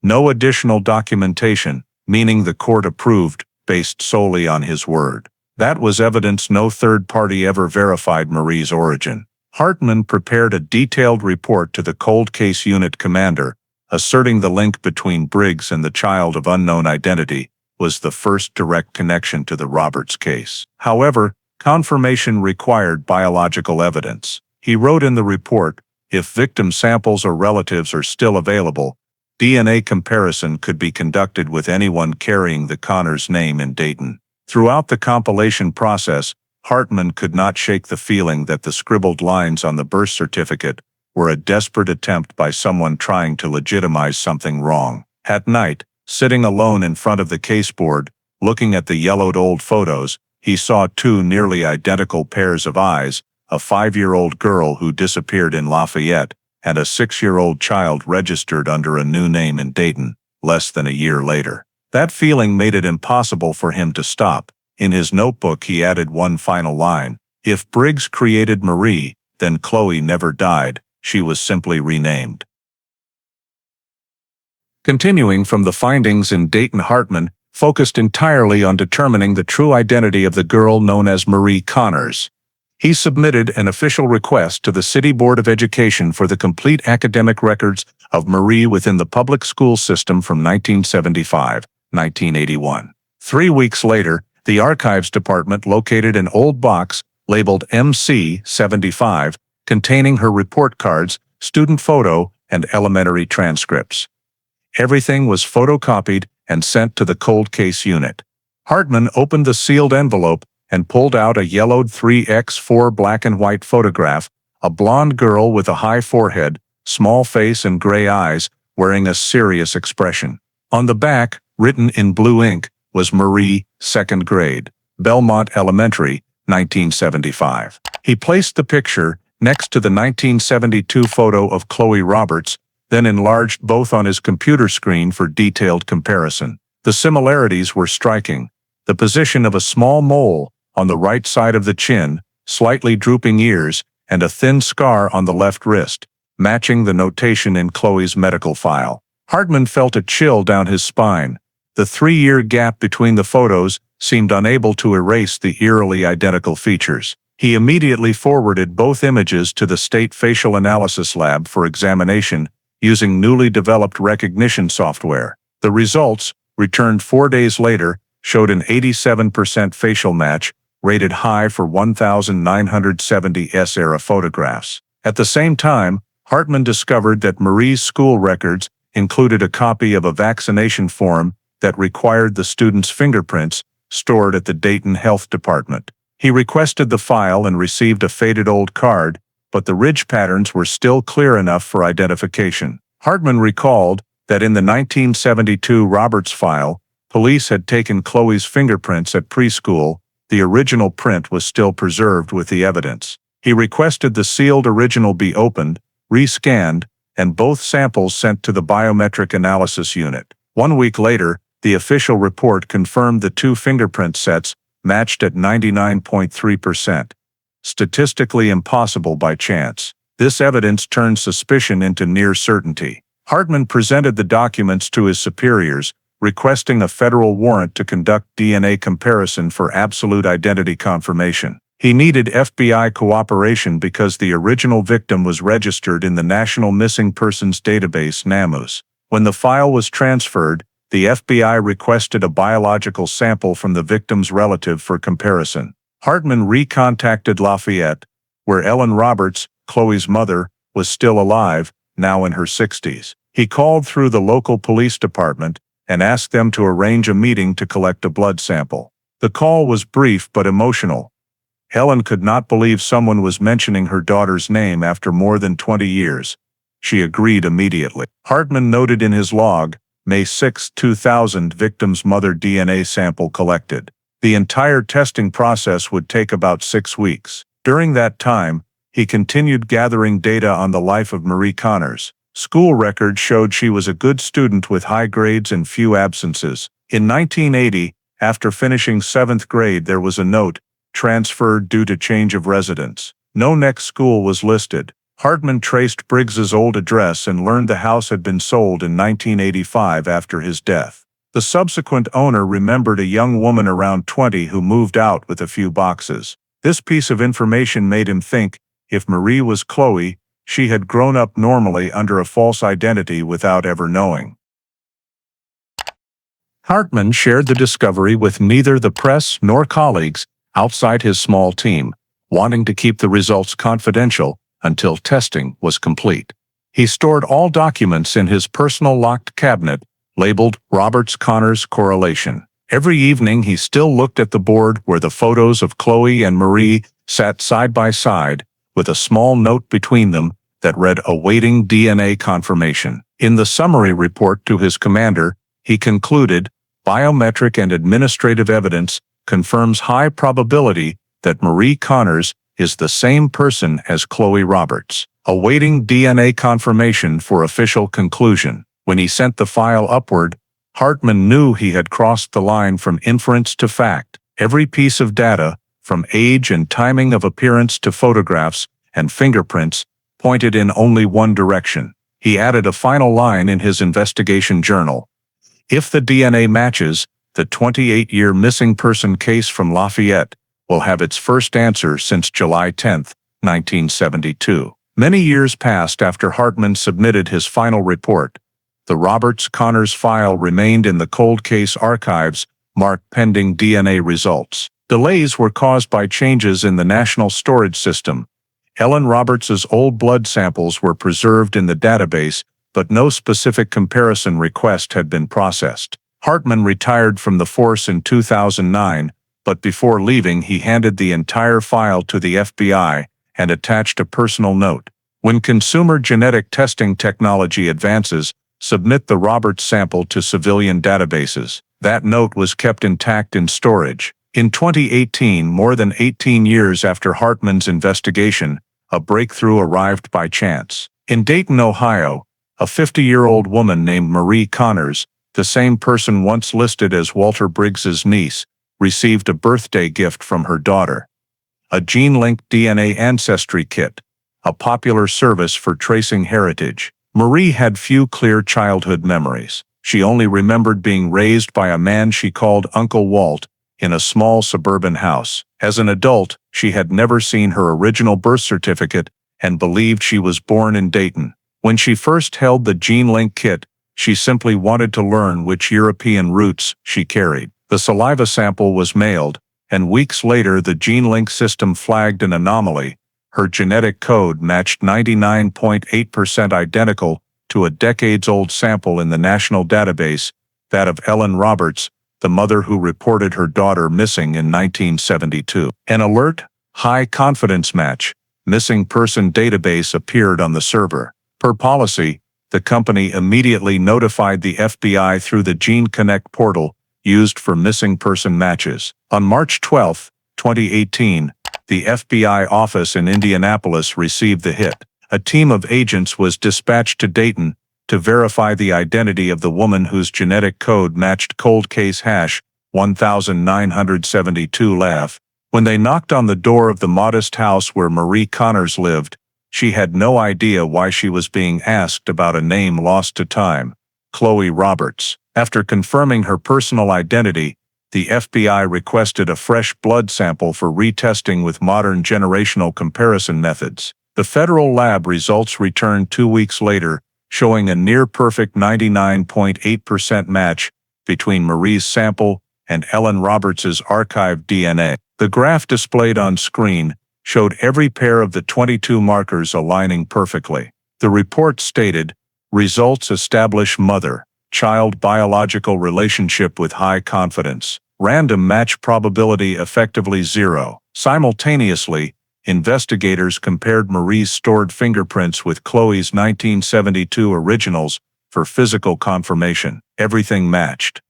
No additional documentation, meaning the court approved, based solely on his word. That was evidence no third party ever verified Marie's origin. Hartman prepared a detailed report to the cold case unit commander, asserting the link between Briggs and the child of unknown identity was the first direct connection to the Roberts case. However, confirmation required biological evidence. He wrote in the report, if victim samples or relatives are still available, DNA comparison could be conducted with anyone carrying the Connors name in Dayton. Throughout the compilation process, Hartman could not shake the feeling that the scribbled lines on the birth certificate were a desperate attempt by someone trying to legitimize something wrong. At night, sitting alone in front of the caseboard, looking at the yellowed old photos, he saw two nearly identical pairs of eyes, a 5-year-old girl who disappeared in Lafayette, and a 6-year-old child registered under a new name in Dayton, less than a year later. That feeling made it impossible for him to stop. In his notebook he added one final line, if Briggs created Marie, then Chloe never died, she was simply renamed. Continuing from the findings in Dayton, Hartman focused entirely on determining the true identity of the girl known as Marie Connors. He submitted an official request to the City Board of Education for the complete academic records of Marie within the public school system from 1975-1981. 3 weeks later, the Archives Department located an old box labeled MC75, containing her report cards, student photo, and elementary transcripts. Everything was photocopied and sent to the cold case unit. Hartman opened the sealed envelope and pulled out a yellowed 3x4 black and white photograph, a blonde girl with a high forehead, small face and gray eyes, wearing a serious expression. On the back, written in blue ink, was Marie, 2nd grade, Belmont Elementary, 1975. He placed the picture next to the 1972 photo of Chloe Roberts, then enlarged both on his computer screen for detailed comparison. The similarities were striking. The position of a small mole on the right side of the chin, slightly drooping ears, and a thin scar on the left wrist, matching the notation in Chloe's medical file. Hartman felt a chill down his spine. The 3-year gap between the photos seemed unable to erase the eerily identical features. He immediately forwarded both images to the State Facial Analysis Lab for examination using newly developed recognition software. The results, returned 4 days later, showed an 87% facial match, rated high for 1,970 S-era photographs. At the same time, Hartman discovered that Marie's school records included a copy of a vaccination form that required the student's fingerprints stored at the Dayton Health Department. He requested the file and received a faded old card, but the ridge patterns were still clear enough for identification. Hartman recalled that in the 1972 Roberts file, police had taken Chloe's fingerprints at preschool. The original print was still preserved with the evidence. He requested the sealed original be opened, re-scanned, and both samples sent to the biometric analysis unit. 1 week later, the official report confirmed the 2 fingerprint sets matched at 99.3%. Statistically impossible by chance. This evidence turned suspicion into near certainty. Hartman presented the documents to his superiors, requesting a federal warrant to conduct DNA comparison for absolute identity confirmation. He needed FBI cooperation because the original victim was registered in the National Missing Persons Database (NAMUS). When the file was transferred, the FBI requested a biological sample from the victim's relative for comparison. Hartman recontacted Lafayette, where Ellen Roberts, Chloe's mother, was still alive, now in her 60s. He called through the local police department and asked them to arrange a meeting to collect a blood sample. The call was brief but emotional. Ellen could not believe someone was mentioning her daughter's name after more than 20 years. She agreed immediately. Hartman noted in his log, May 6, 2000, victim's mother DNA sample collected. The entire testing process would take about 6 weeks. During that time, he continued gathering data on the life of Marie Connors. School records showed she was a good student with high grades and few absences. In 1980, after finishing 7th grade, there was a note, transferred due to change of residence. No next school was listed. Hartman traced Briggs's old address and learned the house had been sold in 1985 after his death. The subsequent owner remembered a young woman around 20 who moved out with a few boxes. This piece of information made him think, if Marie was Chloe, she had grown up normally under a false identity without ever knowing. Hartman shared the discovery with neither the press nor colleagues outside his small team, wanting to keep the results confidential until testing was complete. He stored all documents in his personal locked cabinet, labeled Roberts-Connors Correlation. Every evening he still looked at the board where the photos of Chloe and Marie sat side by side, with a small note between them that read awaiting DNA confirmation. In the summary report to his commander, he concluded, biometric and administrative evidence confirms high probability that Marie Connors is the same person as Chloe Roberts. Awaiting DNA confirmation for official conclusion. When he sent the file upward, Hartman knew he had crossed the line from inference to fact. Every piece of data, from age and timing of appearance to photographs and fingerprints, pointed in only one direction. He added a final line in his investigation journal. If the DNA matches, the 28-year missing person case from Lafayette will have its first answer since July 10, 1972. Many years passed after Hartman submitted his final report. The Roberts-Connors file remained in the cold case archives, marked pending DNA results. Delays were caused by changes in the national storage system. Ellen Roberts's old blood samples were preserved in the database, but no specific comparison request had been processed. Hartman retired from the force in 2009, but before leaving he handed the entire file to the FBI and attached a personal note. When consumer genetic testing technology advances, submit the Roberts sample to civilian databases. That note was kept intact in storage. In 2018, more than 18 years after Hartman's investigation, a breakthrough arrived by chance. In Dayton, Ohio, a 50-year-old woman named Marie Connors, the same person once listed as Walter Briggs's niece, received a birthday gift from her daughter. A gene-linked DNA ancestry kit, a popular service for tracing heritage. Marie had few clear childhood memories. She only remembered being raised by a man she called Uncle Walt in a small suburban house. As an adult, she had never seen her original birth certificate and believed she was born in Dayton. When she first held the gene-link kit, she simply wanted to learn which European roots she carried. The saliva sample was mailed, and weeks later the gene-link system flagged an anomaly. Her genetic code matched 99.8% identical to a decades-old sample in the national database, that of Ellen Roberts, the mother who reported her daughter missing in 1972. An alert, high-confidence match, missing person database appeared on the server. Per policy, the company immediately notified the FBI through the Gene Connect portal used for missing person matches. On March 12, 2018, the FBI office in Indianapolis received the hit. A team of agents was dispatched to Dayton to verify the identity of the woman whose genetic code matched cold case hash 1972 LAF. When they knocked on the door of the modest house where Marie Connors lived, she had no idea why she was being asked about a name lost to time, Chloe Roberts. After confirming her personal identity, the FBI requested a fresh blood sample for retesting with modern generational comparison methods. The federal lab results returned 2 weeks later, showing a near-perfect 99.8% match between Marie's sample and Ellen Roberts's archived DNA. The graph displayed on screen showed every pair of the 22 markers aligning perfectly. The report stated, "Results establish mother-child biological relationship with high confidence. Random match probability effectively 0. Simultaneously, investigators compared Marie's stored fingerprints with Chloe's 1972 originals for physical confirmation. Everything matched.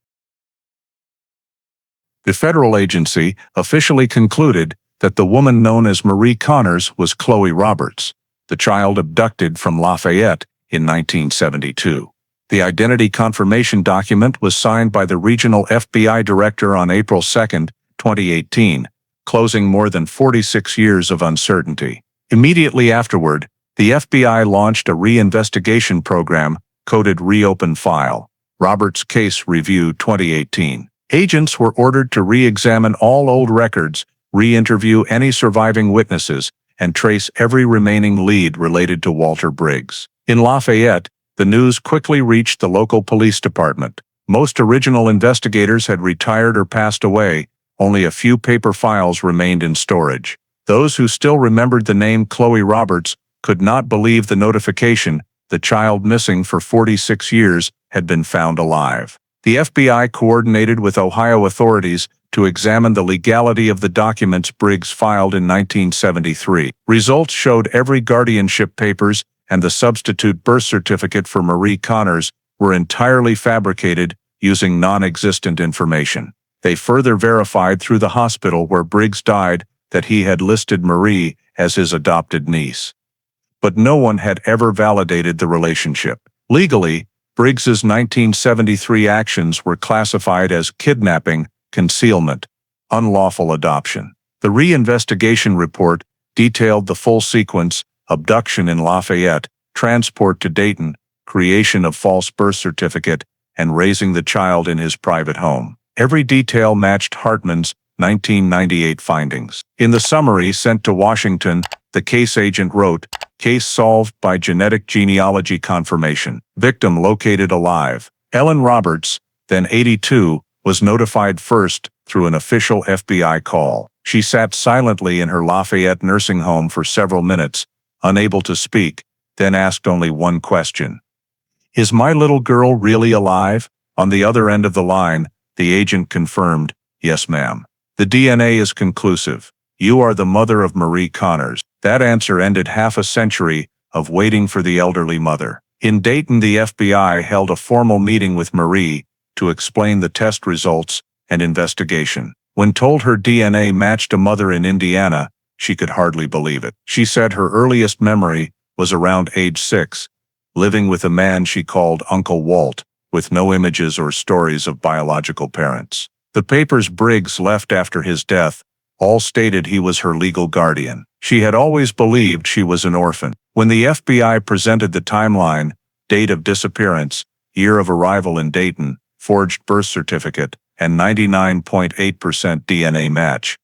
The federal agency officially concluded that the woman known as Marie Connors was Chloe Roberts, the child abducted from Lafayette in 1972. The identity confirmation document was signed by the regional FBI director on April 2, 2018, closing more than 46 years of uncertainty. Immediately afterward, the FBI launched a reinvestigation program, coded Reopen File. Roberts Case Review 2018. Agents were ordered to re-examine all old records, re-interview any surviving witnesses, and trace every remaining lead related to Walter Briggs. In Lafayette, the news quickly reached the local police department. Most original investigators had retired or passed away. Only a few paper files remained in storage. Those who still remembered the name Chloe Roberts could not believe the notification. The child missing for 46 years had been found alive. The FBI coordinated with Ohio authorities to examine the legality of the documents Briggs filed in 1973. Results showed every guardianship papers and the substitute birth certificate for Marie Connors were entirely fabricated using non-existent information. They further verified through the hospital where Briggs died that he had listed Marie as his adopted niece. But no one had ever validated the relationship. Legally, Briggs's 1973 actions were classified as kidnapping, concealment, unlawful adoption. The reinvestigation report detailed the full sequence: abduction in Lafayette, transport to Dayton, creation of false birth certificate, and raising the child in his private home. Every detail matched Hartman's 1998 findings. In the summary sent to Washington, the case agent wrote, "Case solved by genetic genealogy confirmation. Victim located alive. Ellen Roberts, then 82, was notified first, through an official FBI call. She sat silently in her Lafayette nursing home for several minutes, unable to speak, then asked only one question. "Is my little girl really alive?" On the other end of the line, the agent confirmed, "Yes, ma'am. The DNA is conclusive. You are the mother of Marie Connors." That answer ended half a century of waiting for the elderly mother. In Dayton, the FBI held a formal meeting with Marie to explain the test results and investigation. When told her DNA matched a mother in Indiana, she could hardly believe it. She said her earliest memory was around age 6, living with a man she called Uncle Walt, with no images or stories of biological parents. The papers Briggs left after his death all stated he was her legal guardian. She had always believed she was an orphan. When the FBI presented the timeline, date of disappearance, year of arrival in Dayton, forged birth certificate, and 99.8% DNA match,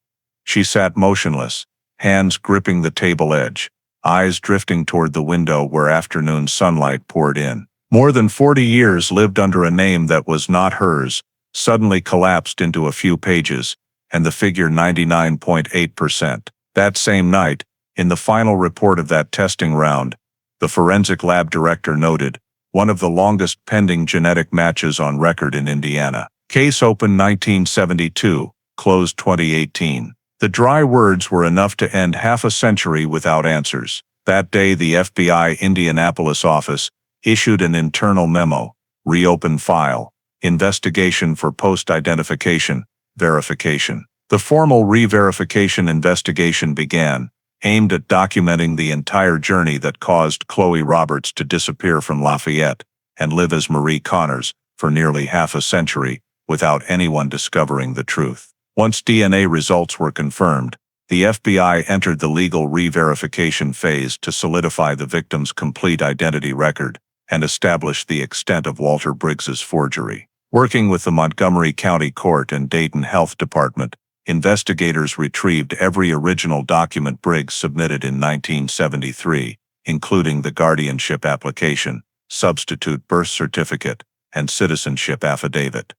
she sat motionless, hands gripping the table edge, eyes drifting toward the window where afternoon sunlight poured in. More than 40 years lived under a name that was not hers, suddenly collapsed into a few pages, and the figure 99.8%. That same night, in the final report of that testing round, the forensic lab director noted, "One of the longest pending genetic matches on record in Indiana. Case opened 1972, closed 2018. The dry words were enough to end half a century without answers. That day, the FBI Indianapolis office issued an internal memo, "Reopen file, investigation for post-identification, verification." The formal re-verification investigation began, aimed at documenting the entire journey that caused Chloe Roberts to disappear from Lafayette and live as Marie Connors for nearly half a century without anyone discovering the truth. Once DNA results were confirmed, the FBI entered the legal re-verification phase to solidify the victim's complete identity record and establish the extent of Walter Briggs's forgery. Working with the Montgomery County Court and Dayton Health Department, investigators retrieved every original document Briggs submitted in 1973, including the guardianship application, substitute birth certificate, and citizenship affidavit.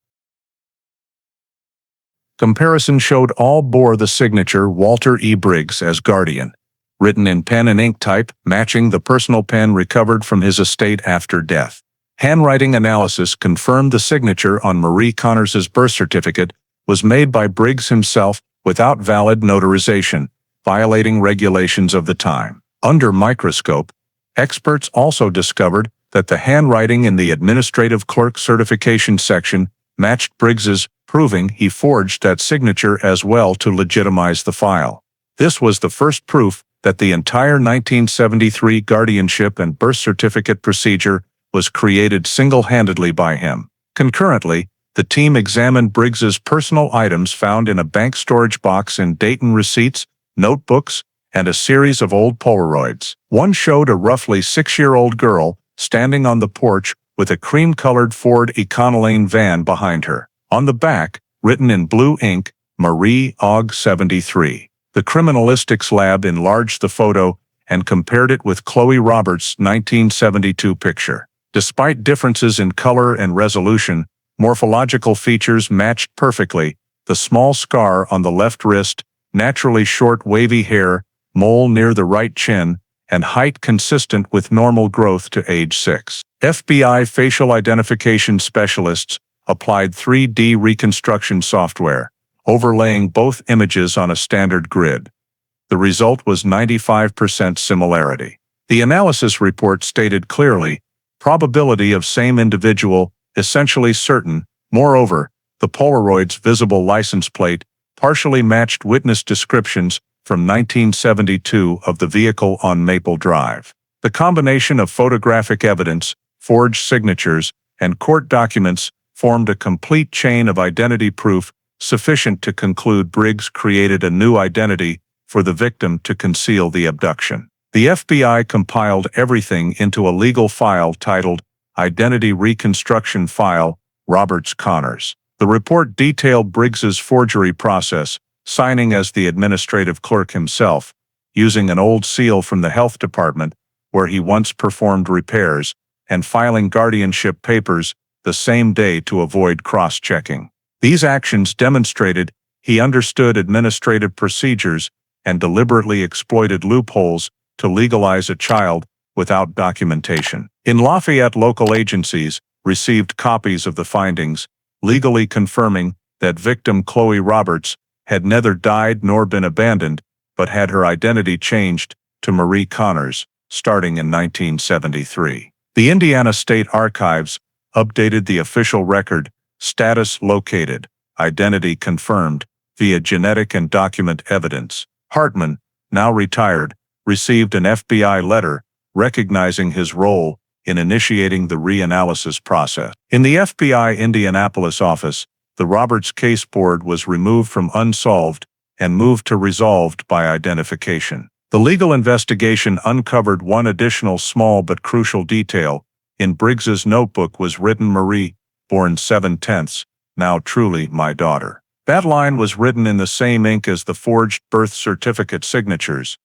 Comparison showed all bore the signature Walter E. Briggs as guardian, written in pen and ink type, matching the personal pen recovered from his estate after death. Handwriting analysis confirmed the signature on Marie Connors's birth certificate was made by Briggs himself without valid notarization, violating regulations of the time. Under microscope, experts also discovered that the handwriting in the administrative clerk certification section matched Briggs's, proving he forged that signature as well to legitimize the file. This was the first proof that the entire 1973 guardianship and birth certificate procedure was created single-handedly by him. Concurrently, the team examined Briggs's personal items found in a bank storage box in Dayton: receipts, notebooks, and a series of old Polaroids. One showed a roughly 6-year-old girl standing on the porch with a cream-colored Ford Econoline van behind her. On the back, written in blue ink, Marie Aug 73. The criminalistics lab enlarged the photo and compared it with Chloe Roberts' 1972 picture. Despite differences in color and resolution, morphological features matched perfectly: the small scar on the left wrist, naturally short wavy hair, mole near the right chin, and height consistent with normal growth to age 6. FBI facial identification specialists applied 3D reconstruction software, overlaying both images on a standard grid. The result was 95% similarity. The analysis report stated clearly, probability of same individual, essentially certain. Moreover, the Polaroid's visible license plate partially matched witness descriptions from 1972 of the vehicle on Maple Drive. The combination of photographic evidence, forged signatures, and court documents formed a complete chain of identity proof sufficient to conclude Briggs created a new identity for the victim to conceal the abduction. The FBI compiled everything into a legal file titled Identity Reconstruction File, Roberts Connors. The report detailed Briggs's forgery process, signing as the administrative clerk himself, using an old seal from the health department where he once performed repairs, and filing guardianship papers the same day to avoid cross-checking. These actions demonstrated he understood administrative procedures and deliberately exploited loopholes to legalize a child without documentation. In Lafayette, local agencies received copies of the findings, legally confirming that victim Chloe Roberts had neither died nor been abandoned, but had her identity changed to Marie Connors, starting in 1973. The Indiana State Archives updated the official record, status located, identity confirmed, via genetic and document evidence. Hartman, now retired, received an FBI letter recognizing his role in initiating the reanalysis process. In the FBI Indianapolis office, the Roberts case board was removed from unsolved and moved to resolved by identification. The legal investigation uncovered one additional small but crucial detail. In Briggs's notebook was written Marie, born 7/10, now truly my daughter. That line was written in the same ink as the forged birth certificate signatures.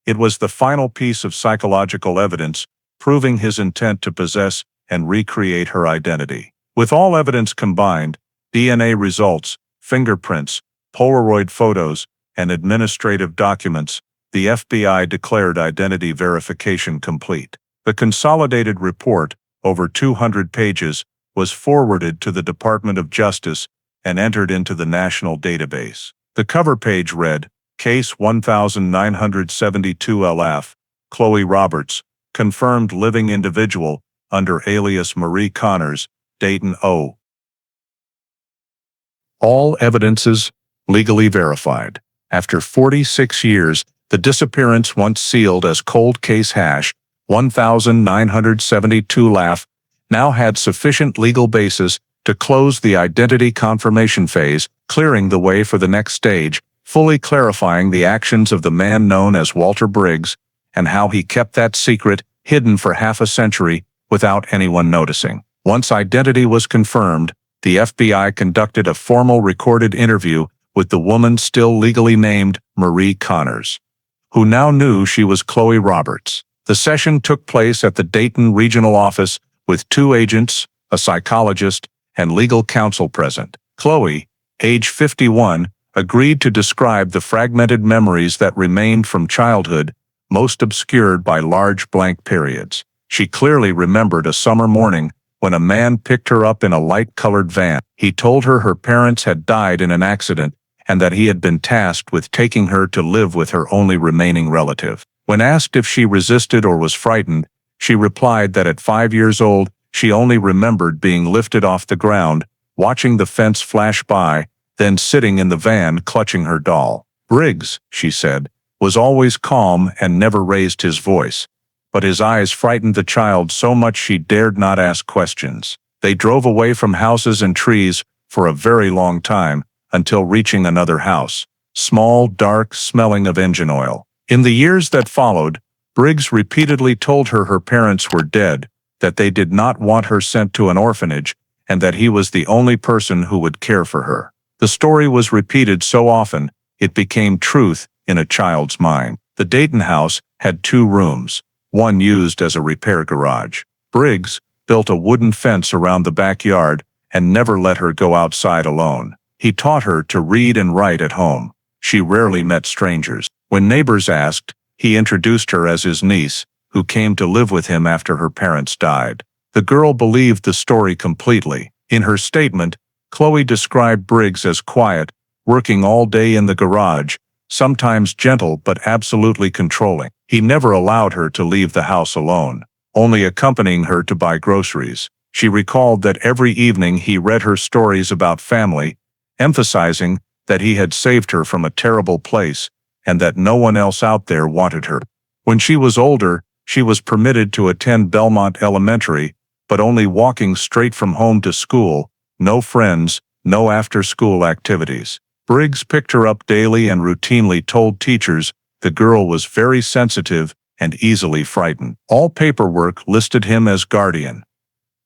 It was the final piece of psychological evidence proving his intent to possess and recreate her identity. With all evidence combined, DNA results, fingerprints, Polaroid photos, and administrative documents, the FBI declared identity verification complete. The consolidated report, over 200 pages, was forwarded to the Department of Justice and entered into the national database. The cover page read, Case 1972 LF, Chloe Roberts, confirmed living individual, under alias Marie Connors, Dayton, O. All evidences legally verified. After 46 years, the disappearance once sealed as cold case hash 1972 LF now had sufficient legal basis to close the identity confirmation phase, clearing the way for the next stage, fully clarifying the actions of the man known as Walter Briggs and how he kept that secret hidden for half a century without anyone noticing. Once identity was confirmed, the FBI conducted a formal recorded interview with the woman still legally named Marie Connors, who now knew she was Chloe Roberts. The session took place at the Dayton Regional Office with 2 agents, a psychologist, and legal counsel present. Chloe, age 51, agreed to describe the fragmented memories that remained from childhood, most obscured by large blank periods. She clearly remembered a summer morning when a man picked her up in a light-colored van. He told her her parents had died in an accident and that he had been tasked with taking her to live with her only remaining relative. When asked if she resisted or was frightened, she replied that at 5 years old, she only remembered being lifted off the ground, watching the fence flash by, then sitting in the van clutching her doll. Briggs, she said, was always calm and never raised his voice, but his eyes frightened the child so much she dared not ask questions. They drove away from houses and trees for a very long time until reaching another house, small, dark, smelling of engine oil. In the years that followed, Briggs repeatedly told her her parents were dead, that they did not want her sent to an orphanage, and that he was the only person who would care for her. The story was repeated so often, it became truth in a child's mind. The Dayton house had 2 rooms, one used as a repair garage. Briggs built a wooden fence around the backyard and never let her go outside alone. He taught her to read and write at home. She rarely met strangers. When neighbors asked, he introduced her as his niece, who came to live with him after her parents died. The girl believed the story completely. In her statement, Chloe described Briggs as quiet, working all day in the garage, sometimes gentle but absolutely controlling. He never allowed her to leave the house alone, only accompanying her to buy groceries. She recalled that every evening he read her stories about family, emphasizing that he had saved her from a terrible place and that no one else out there wanted her. When she was older, she was permitted to attend Belmont Elementary, but only walking straight from home to school, no friends, no after-school activities. Briggs picked her up daily and routinely told teachers the girl was very sensitive and easily frightened. All paperwork listed him as guardian.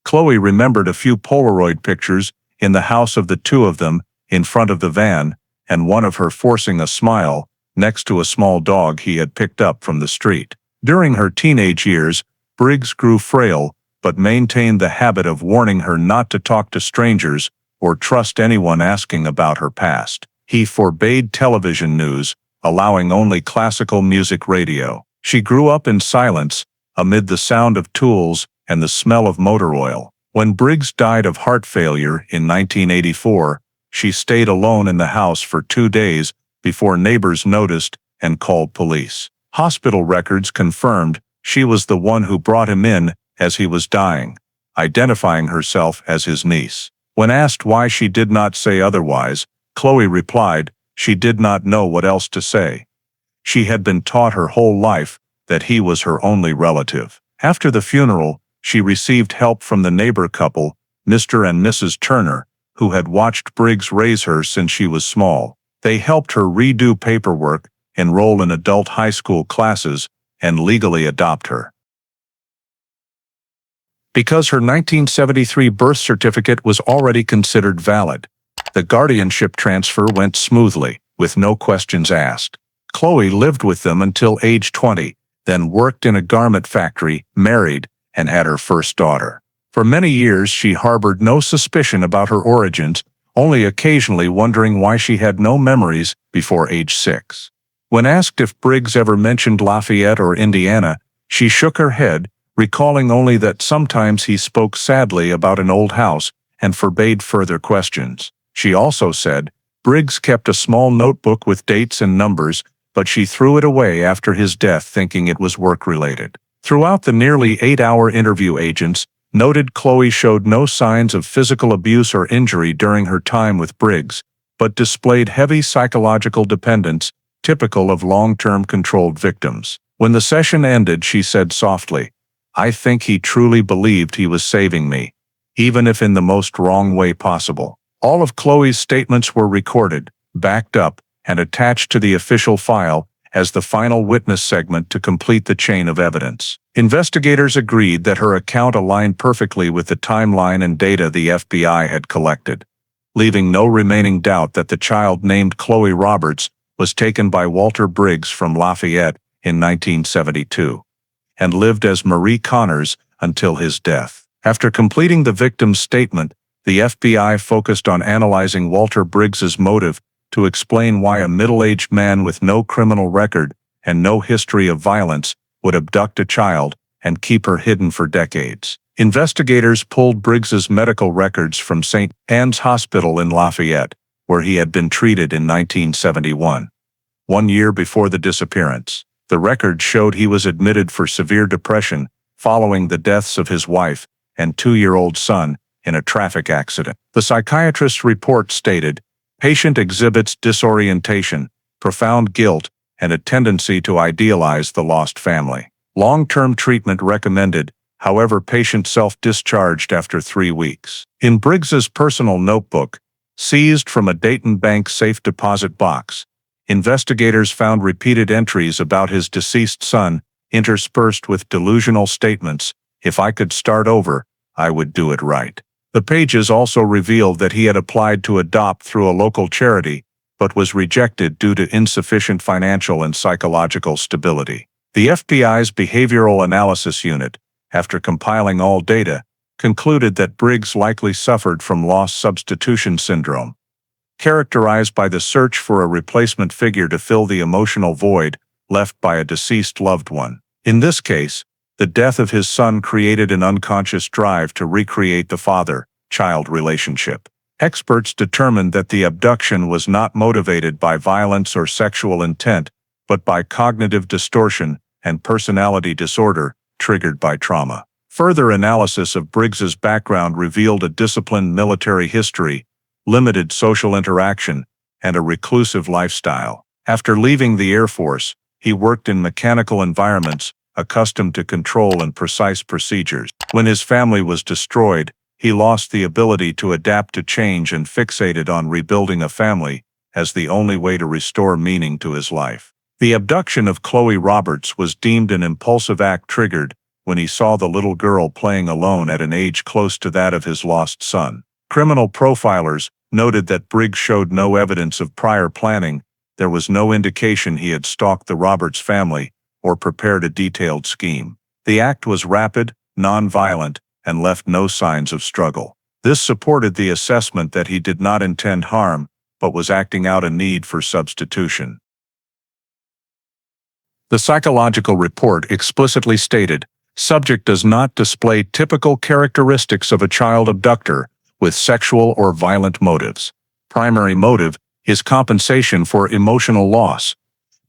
Chloe remembered a few Polaroid pictures in the house of the 2 of them in front of the van, and one of her forcing a smile next to a small dog he had picked up from the street. During her teenage years, Briggs grew frail, but maintained the habit of warning her not to talk to strangers or trust anyone asking about her past. He forbade television news, allowing only classical music radio. She grew up in silence, amid the sound of tools and the smell of motor oil. When Briggs died of heart failure in 1984, she stayed alone in the house for 2 days before neighbors noticed and called police. Hospital records confirmed she was the one who brought him in as he was dying, identifying herself as his niece. When asked why she did not say otherwise, Chloe replied she did not know what else to say. She had been taught her whole life that he was her only relative. After the funeral, she received help from the neighbor couple, Mr. and Mrs. Turner, who had watched Briggs raise her since she was small. They helped her redo paperwork, enroll in adult high school classes, and legally adopt her. Because her 1973 birth certificate was already considered valid, the guardianship transfer went smoothly, with no questions asked. Chloe lived with them until age 20, then worked in a garment factory, married, and had her first daughter. For many years she harbored no suspicion about her origins, only occasionally wondering why she had no memories before age 6. When asked if Briggs ever mentioned Lafayette or Indiana, she shook her head, recalling only that sometimes he spoke sadly about an old house and forbade further questions. She also said, Briggs kept a small notebook with dates and numbers, but she threw it away after his death thinking it was work-related. Throughout the nearly 8-hour interview, agents noted Chloe showed no signs of physical abuse or injury during her time with Briggs, but displayed heavy psychological dependence, typical of long-term controlled victims. When the session ended, she said softly, I think he truly believed he was saving me, even if in the most wrong way possible. All of Chloe's statements were recorded, backed up, and attached to the official file as the final witness segment to complete the chain of evidence. Investigators agreed that her account aligned perfectly with the timeline and data the FBI had collected, leaving no remaining doubt that the child named Chloe Roberts was taken by Walter Briggs from Lafayette in 1972, and lived as Marie Connors until his death. After completing the victim's statement, the FBI focused on analyzing Walter Briggs's motive to explain why a middle-aged man with no criminal record and no history of violence would abduct a child and keep her hidden for decades. Investigators pulled Briggs's medical records from St. Anne's Hospital in Lafayette, where he had been treated in 1971, 1 year before the disappearance. The record showed he was admitted for severe depression following the deaths of his wife and 2-year-old son in a traffic accident. The psychiatrist's report stated, patient exhibits disorientation, profound guilt, and a tendency to idealize the lost family. Long-term treatment recommended, however, patient self-discharged after 3 weeks. In Briggs's personal notebook, seized from a Dayton Bank safe deposit box, investigators found repeated entries about his deceased son, interspersed with delusional statements, if I could start over, I would do it right. The pages also revealed that he had applied to adopt through a local charity, but was rejected due to insufficient financial and psychological stability. The FBI's Behavioral Analysis Unit, after compiling all data, concluded that Briggs likely suffered from loss substitution syndrome, characterized by the search for a replacement figure to fill the emotional void left by a deceased loved one. In this case, the death of his son created an unconscious drive to recreate the father-child relationship. Experts determined that the abduction was not motivated by violence or sexual intent, but by cognitive distortion and personality disorder triggered by trauma. Further analysis of Briggs's background revealed a disciplined military history, limited social interaction, and a reclusive lifestyle. After leaving the Air Force, he worked in mechanical environments, accustomed to control and precise procedures. When his family was destroyed, he lost the ability to adapt to change and fixated on rebuilding a family as the only way to restore meaning to his life. The abduction of Chloe Roberts was deemed an impulsive act triggered when he saw the little girl playing alone at an age close to that of his lost son. Criminal profilers noted that Briggs showed no evidence of prior planning. There was no indication he had stalked the Roberts family or prepared a detailed scheme. The act was rapid, non-violent, and left no signs of struggle. This supported the assessment that he did not intend harm, but was acting out a need for substitution. The psychological report explicitly stated, "Subject does not display typical characteristics of a child abductor with sexual or violent motives. Primary motive is compensation for emotional loss,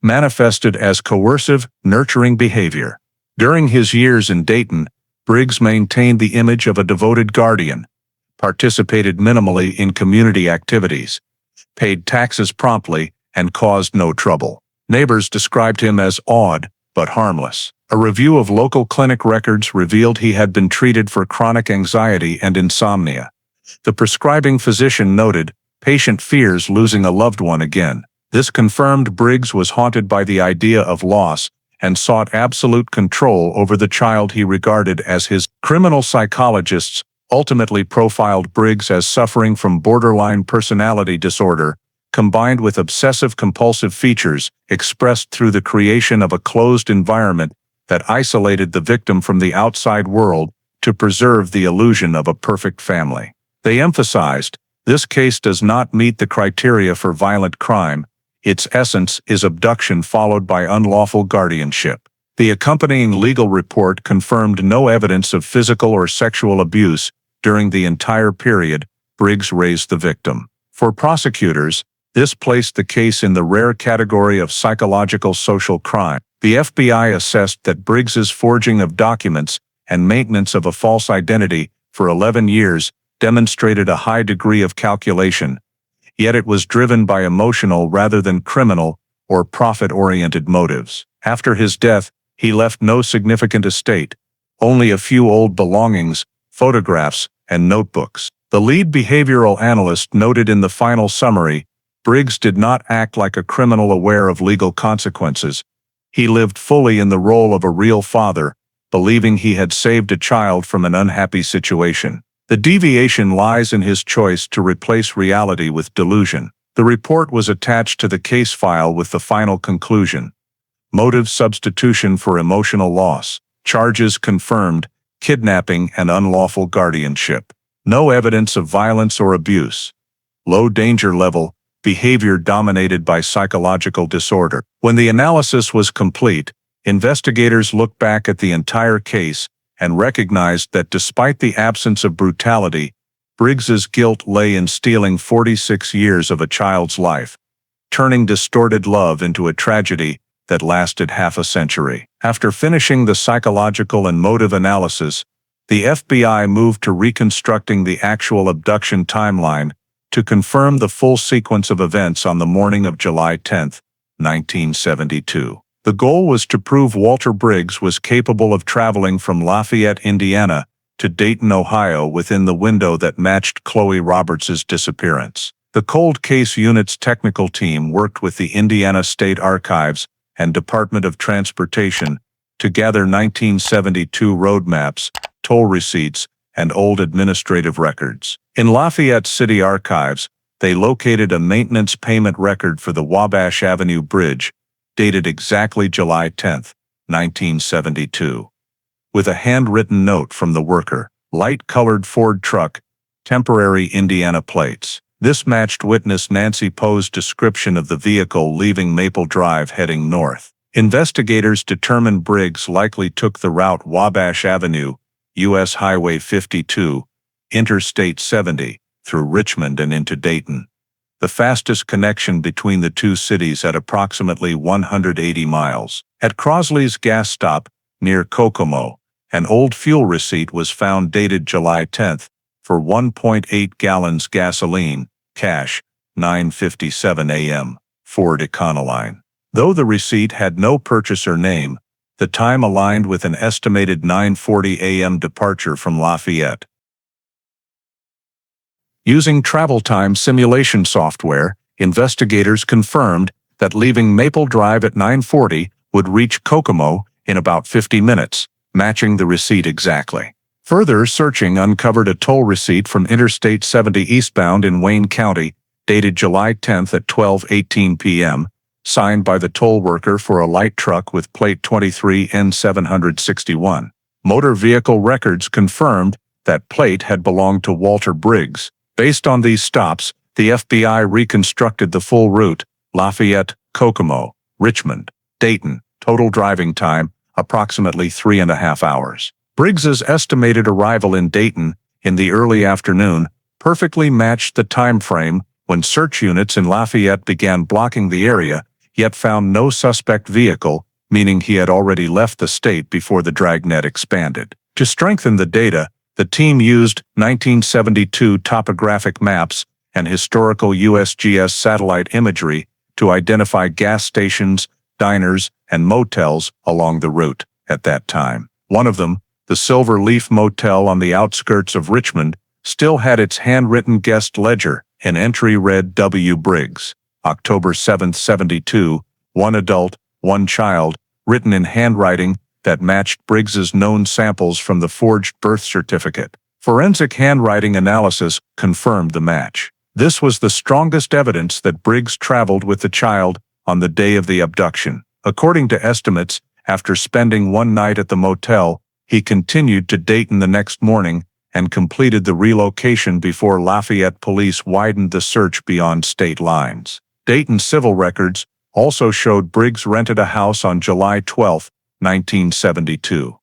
manifested as coercive, nurturing behavior." During his years in Dayton, Briggs maintained the image of a devoted guardian, participated minimally in community activities, paid taxes promptly, and caused no trouble. Neighbors described him as odd, but harmless. A review of local clinic records revealed he had been treated for chronic anxiety and insomnia. The prescribing physician noted, "Patient fears losing a loved one again." This confirmed Briggs was haunted by the idea of loss and sought absolute control over the child he regarded as his. Criminal psychologists ultimately profiled Briggs as suffering from borderline personality disorder, combined with obsessive-compulsive features expressed through the creation of a closed environment that isolated the victim from the outside world to preserve the illusion of a perfect family. They emphasized, "This case does not meet the criteria for violent crime. Its essence is abduction followed by unlawful guardianship." The accompanying legal report confirmed no evidence of physical or sexual abuse during the entire period Briggs raised the victim. For prosecutors, this placed the case in the rare category of psychological social crime. The FBI assessed that Briggs's forging of documents and maintenance of a false identity for 11 years demonstrated a high degree of calculation, yet it was driven by emotional rather than criminal or profit-oriented motives. After his death, he left no significant estate, only a few old belongings, photographs, and notebooks. The lead behavioral analyst noted in the final summary, "Briggs did not act like a criminal aware of legal consequences. He lived fully in the role of a real father, believing he had saved a child from an unhappy situation. The deviation lies in his choice to replace reality with delusion." The report was attached to the case file with the final conclusion. Motive substitution for emotional loss. Charges confirmed, kidnapping and unlawful guardianship. No evidence of violence or abuse. Low danger level, behavior dominated by psychological disorder. When the analysis was complete, investigators looked back at the entire case and recognized that despite the absence of brutality, Briggs's guilt lay in stealing 46 years of a child's life, turning distorted love into a tragedy that lasted half a century. After finishing the psychological and motive analysis, the FBI moved to reconstructing the actual abduction timeline to confirm the full sequence of events on the morning of July 10, 1972. The goal was to prove Walter Briggs was capable of traveling from Lafayette, Indiana, to Dayton, Ohio within the window that matched Chloe Roberts's disappearance. The Cold Case Unit's technical team worked with the Indiana State Archives and Department of Transportation to gather 1972 road maps, toll receipts, and old administrative records. In Lafayette City Archives, they located a maintenance payment record for the Wabash Avenue Bridge, dated exactly July 10, 1972. With a handwritten note from the worker, light-colored Ford truck, temporary Indiana plates. This matched witness Nancy Poe's description of the vehicle leaving Maple Drive heading north. Investigators determined Briggs likely took the route Wabash Avenue, U.S. Highway 52, Interstate 70, through Richmond and into Dayton, the fastest connection between the two cities at approximately 180 miles. At Crosley's gas stop, near Kokomo, an old fuel receipt was found dated July 10 for 1.8 gallons gasoline, cash, 9:57 a.m., Ford Econoline. Though the receipt had no purchaser name, the time aligned with an estimated 9:40 a.m. departure from Lafayette. Using travel time simulation software, investigators confirmed that leaving Maple Drive at 9:40 would reach Kokomo in about 50 minutes, matching the receipt exactly. Further searching uncovered a toll receipt from Interstate 70 eastbound in Wayne County, dated July 10 at 12:18 p.m., signed by the toll worker for a light truck with plate 23N761. Motor vehicle records confirmed That plate had belonged to Walter Briggs. Based on these stops, the FBI reconstructed the full route: Lafayette, Kokomo, Richmond, Dayton. Total driving time, approximately 3.5 hours. Briggs's estimated arrival in Dayton in the early afternoon perfectly matched the time frame when search units in Lafayette began blocking the area, yet found no suspect vehicle, meaning he had already left the state before the dragnet expanded. To strengthen the data, the team used 1972 topographic maps and historical USGS satellite imagery to identify gas stations, diners, and motels along the route. At that time, one of them, the Silver Leaf Motel on the outskirts of Richmond, still had its handwritten guest ledger. An entry read W. Briggs, October 7, 72, one adult, one child, written in handwriting that matched Briggs's known samples from the forged birth certificate. Forensic handwriting analysis confirmed the match. This was the strongest evidence that Briggs traveled with the child on the day of the abduction. According to estimates, after spending one night at the motel, he continued to Dayton the next morning and completed the relocation before Lafayette police widened the search beyond state lines. Dayton civil records also showed Briggs rented a house on July 12, 1972.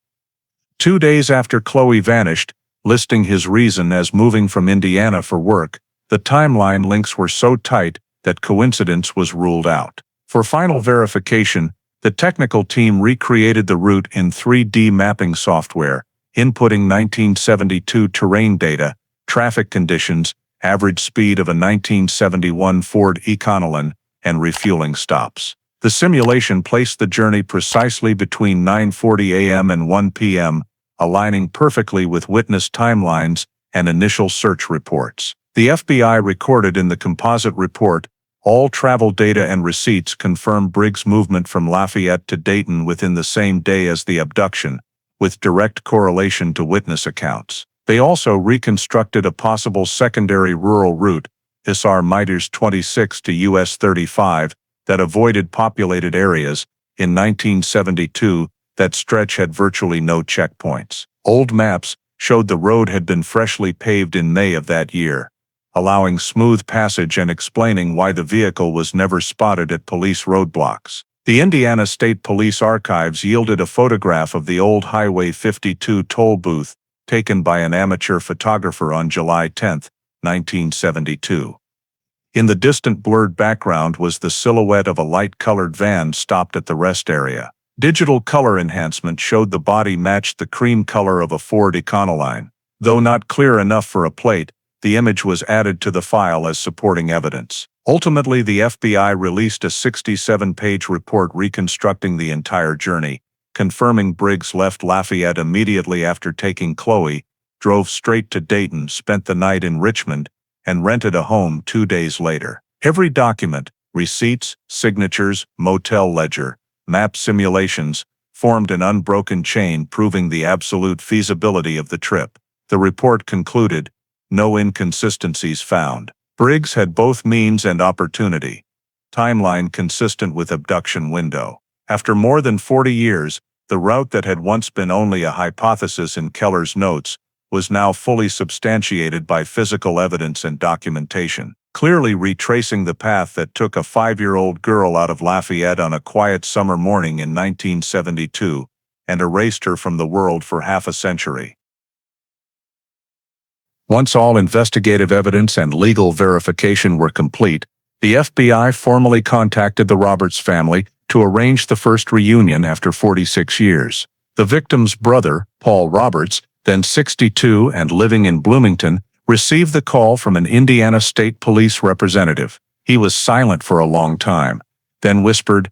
2 days after Chloe vanished, listing his reason as moving from Indiana for work, the timeline links were so tight that coincidence was ruled out. For final verification, the technical team recreated the route in 3D mapping software, inputting 1972 terrain data, traffic conditions, average speed of a 1971 Ford Econoline, and refueling stops. The simulation placed the journey precisely between 9:40 a.m. and 1 p.m., aligning perfectly with witness timelines and initial search reports. The FBI recorded in the composite report all travel data and receipts confirm Briggs' movement from Lafayette to Dayton within the same day as the abduction, with direct correlation to witness accounts. They also reconstructed a possible secondary rural route, SR Miters 26 to US 35, that avoided populated areas. In 1972, that stretch had virtually no checkpoints. Old maps showed the road had been freshly paved in May of that year, allowing smooth passage and explaining why the vehicle was never spotted at police roadblocks. The Indiana State Police Archives yielded a photograph of the old Highway 52 toll booth, taken by an amateur photographer on July 10, 1972. In the distant blurred background was the silhouette of a light-colored van stopped at the rest area. Digital color enhancement showed the body matched the cream color of a Ford Econoline. Though not clear enough for a plate, the image was added to the file as supporting evidence. Ultimately, the FBI released a 67-page report reconstructing the entire journey, confirming Briggs left Lafayette immediately after taking Chloe, drove straight to Dayton, spent the night in Richmond, and rented a home 2 days later. Every document, receipts, signatures, motel ledger, map simulations, formed an unbroken chain proving the absolute feasibility of the trip. The report concluded, no inconsistencies found. Briggs had both means and opportunity. Timeline consistent with abduction window. After more than 40 years, the route that had once been only a hypothesis in Keller's notes was now fully substantiated by physical evidence and documentation, clearly retracing the path that took a 5-year-old girl out of Lafayette on a quiet summer morning in 1972 and erased her from the world for half a century. Once all investigative evidence and legal verification were complete, the FBI formally contacted the Roberts family to arrange the first reunion after 46 years. The victim's brother, Paul Roberts, then 62 and living in Bloomington, received the call from an Indiana State Police representative. He was silent for a long time, then whispered,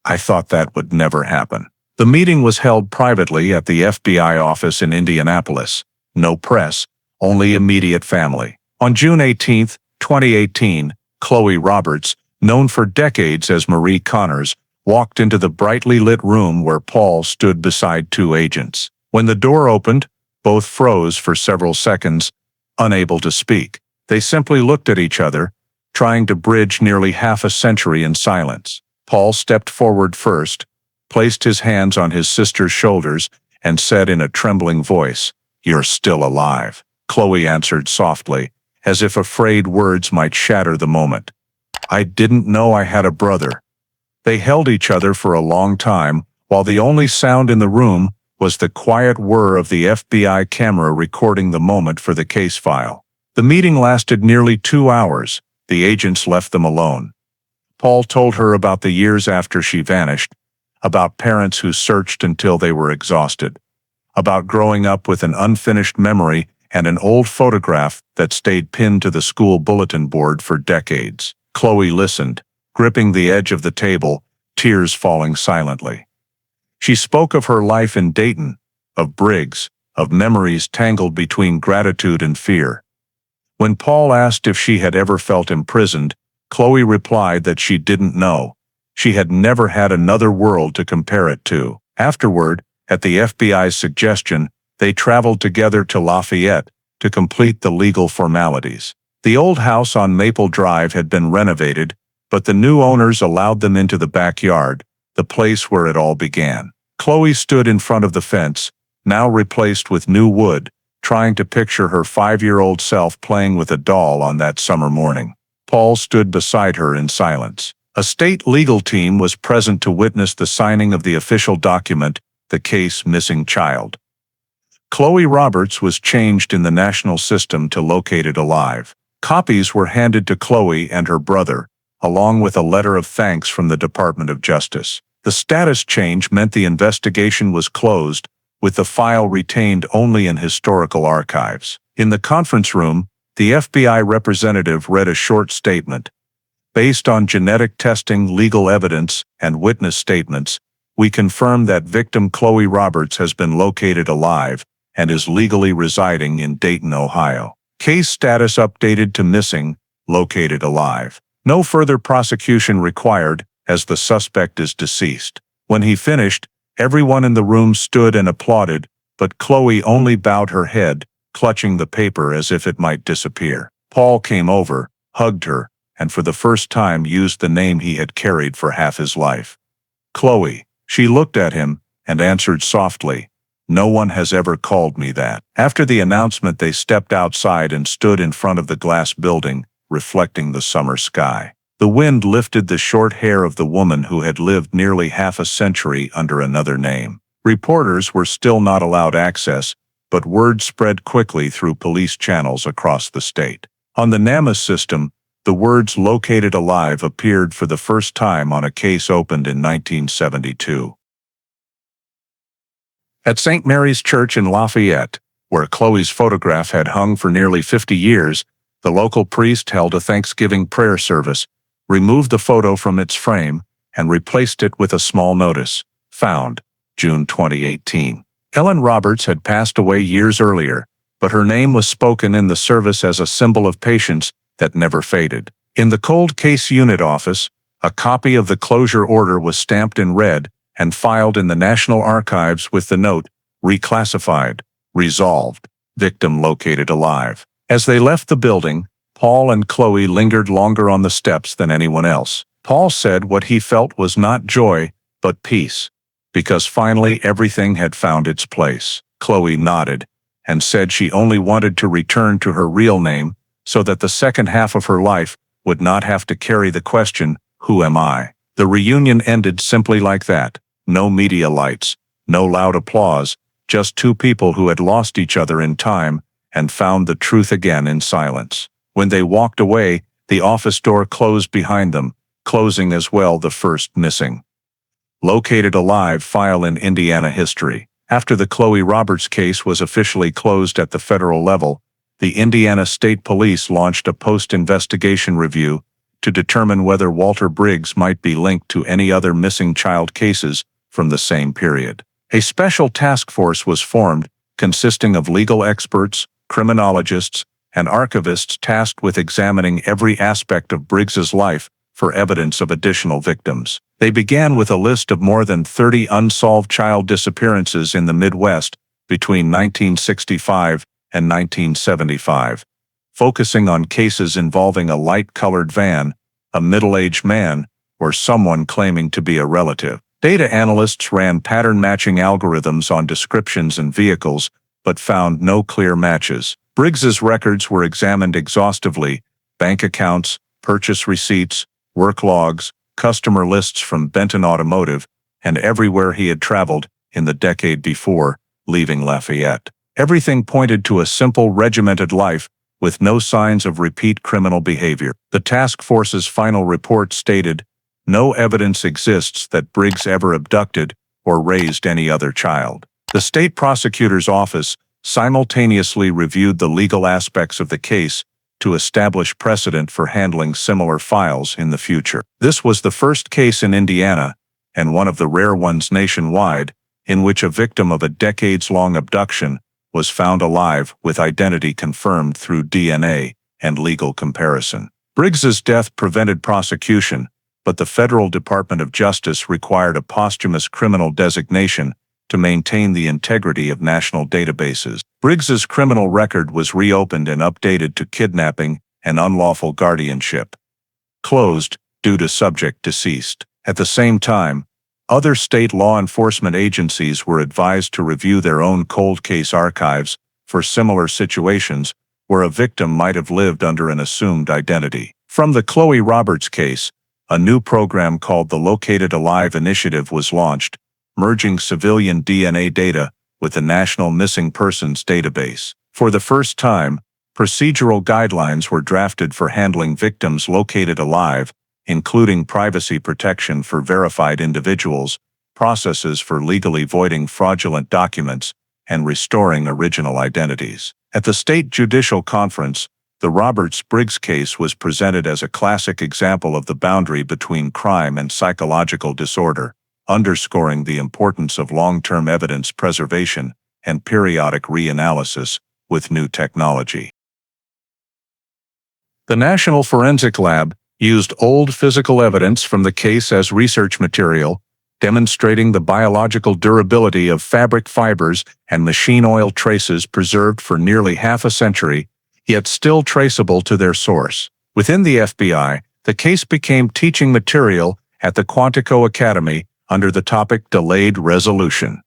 "I thought that would never happen." The meeting was held privately at the FBI office in Indianapolis. No press, only immediate family. On June 18, 2018, Chloe Roberts, known for decades as Marie Connors, walked into the brightly lit room where Paul stood beside 2 agents. When the door opened, both froze for several seconds, unable to speak. They simply looked at each other, trying to bridge nearly half a century in silence. Paul stepped forward first, placed his hands on his sister's shoulders, and said in a trembling voice, "You're still alive," Chloe answered softly, as if afraid words might shatter the moment. "I didn't know I had a brother." They held each other for a long time, while the only sound in the room was the quiet whir of the FBI camera recording the moment for the case file. The meeting lasted nearly 2 hours. The agents left them alone. Paul told her about the years after she vanished, about parents who searched until they were exhausted, about growing up with an unfinished memory and an old photograph that stayed pinned to the school bulletin board for decades. Chloe listened, gripping the edge of the table, tears falling silently. She spoke of her life in Dayton, of Briggs, of memories tangled between gratitude and fear. When Paul asked if she had ever felt imprisoned, Chloe replied that she didn't know. She had never had another world to compare it to. Afterward, at the FBI's suggestion, they traveled together to Lafayette to complete the legal formalities. The old house on Maple Drive had been renovated, but the new owners allowed them into the backyard, the place where it all began. Chloe stood in front of the fence, now replaced with new wood, trying to picture her 5-year-old self playing with a doll on that summer morning. Paul stood beside her in silence. A state legal team was present to witness the signing of the official document, the case Missing Child. Chloe Roberts was changed in the national system to Located Alive. Copies were handed to Chloe and her brother, along with a letter of thanks from the Department of Justice. The status change meant the investigation was closed, with the file retained only in historical archives. In the conference room, the FBI representative read a short statement. "Based on genetic testing, legal evidence, and witness statements, we confirm that victim Chloe Roberts has been located alive and is legally residing in Dayton, Ohio. Case status updated to missing, located alive. No further prosecution required, as the suspect is deceased." When he finished, everyone in the room stood and applauded, but Chloe only bowed her head, clutching the paper as if it might disappear. Paul came over, hugged her, and for the first time used the name he had carried for half his life. "Chloe." She looked at him and answered softly, "No one has ever called me that." After the announcement, they stepped outside and stood in front of the glass building, reflecting the summer sky. The wind lifted the short hair of the woman who had lived nearly half a century under another name. Reporters were still not allowed access, but word spread quickly through police channels across the state. On the NamUs system, the words "Located Alive" appeared for the first time on a case opened in 1972. At St. Mary's Church in Lafayette, where Chloe's photograph had hung for nearly 50 years, the local priest held a Thanksgiving prayer service, removed the photo from its frame, and replaced it with a small notice, "Found, June 2018. Ellen Roberts had passed away years earlier, but her name was spoken in the service as a symbol of patience that never faded. In the cold case unit office, a copy of the closure order was stamped in red and filed in the National Archives with the note, "Reclassified, resolved, victim located alive." As they left the building, Paul and Chloe lingered longer on the steps than anyone else. Paul said what he felt was not joy, but peace, because finally everything had found its place. Chloe nodded and said she only wanted to return to her real name so that the second half of her life would not have to carry the question, "Who am I?" The reunion ended simply like that. No media lights, no loud applause, just two people who had lost each other in time and found the truth again in silence. When they walked away, the office door closed behind them, closing as well the first Missing, Located Alive file in Indiana history. After the Chloe Roberts case was officially closed at the federal level, the Indiana State Police launched a post-investigation review to determine whether Walter Briggs might be linked to any other missing child cases from the same period. A special task force was formed, consisting of legal experts, criminologists, and archivists tasked with examining every aspect of Briggs's life for evidence of additional victims. They began with a list of more than 30 unsolved child disappearances in the Midwest between 1965 and 1975, focusing on cases involving a light-colored van, a middle-aged man, or someone claiming to be a relative. Data analysts ran pattern-matching algorithms on descriptions and vehicles, but found no clear matches. Briggs's records were examined exhaustively: bank accounts, purchase receipts, work logs, customer lists from Benton Automotive, and everywhere he had traveled in the decade before leaving Lafayette. Everything pointed to a simple, regimented life with no signs of repeat criminal behavior. The task force's final report stated, "No evidence exists that Briggs ever abducted or raised any other child." The state prosecutor's office simultaneously reviewed the legal aspects of the case to establish precedent for handling similar files in the future. This was the first case in Indiana, and one of the rare ones nationwide, in which a victim of a decades-long abduction was found alive with identity confirmed through DNA and legal comparison. Briggs's death prevented prosecution, but the Federal Department of Justice required a posthumous criminal designation to maintain the integrity of national databases. Briggs's criminal record was reopened and updated to kidnapping and unlawful guardianship, closed due to subject deceased. At the same time, other state law enforcement agencies were advised to review their own cold case archives for similar situations where a victim might have lived under an assumed identity. From the Chloe Roberts case, a new program called the Located Alive Initiative was launched, merging civilian DNA data with the National Missing Persons Database. For the first time, procedural guidelines were drafted for handling victims located alive, including privacy protection for verified individuals, processes for legally voiding fraudulent documents, and restoring original identities. At the State Judicial Conference, the Roberts-Briggs case was presented as a classic example of the boundary between crime and psychological disorder, underscoring the importance of long-term evidence preservation and periodic reanalysis with new technology. The National Forensic Lab used old physical evidence from the case as research material, demonstrating the biological durability of fabric fibers and machine oil traces preserved for nearly half a century, yet still traceable to their source. Within the FBI, the case became teaching material at the Quantico Academy under the topic Delayed Resolution.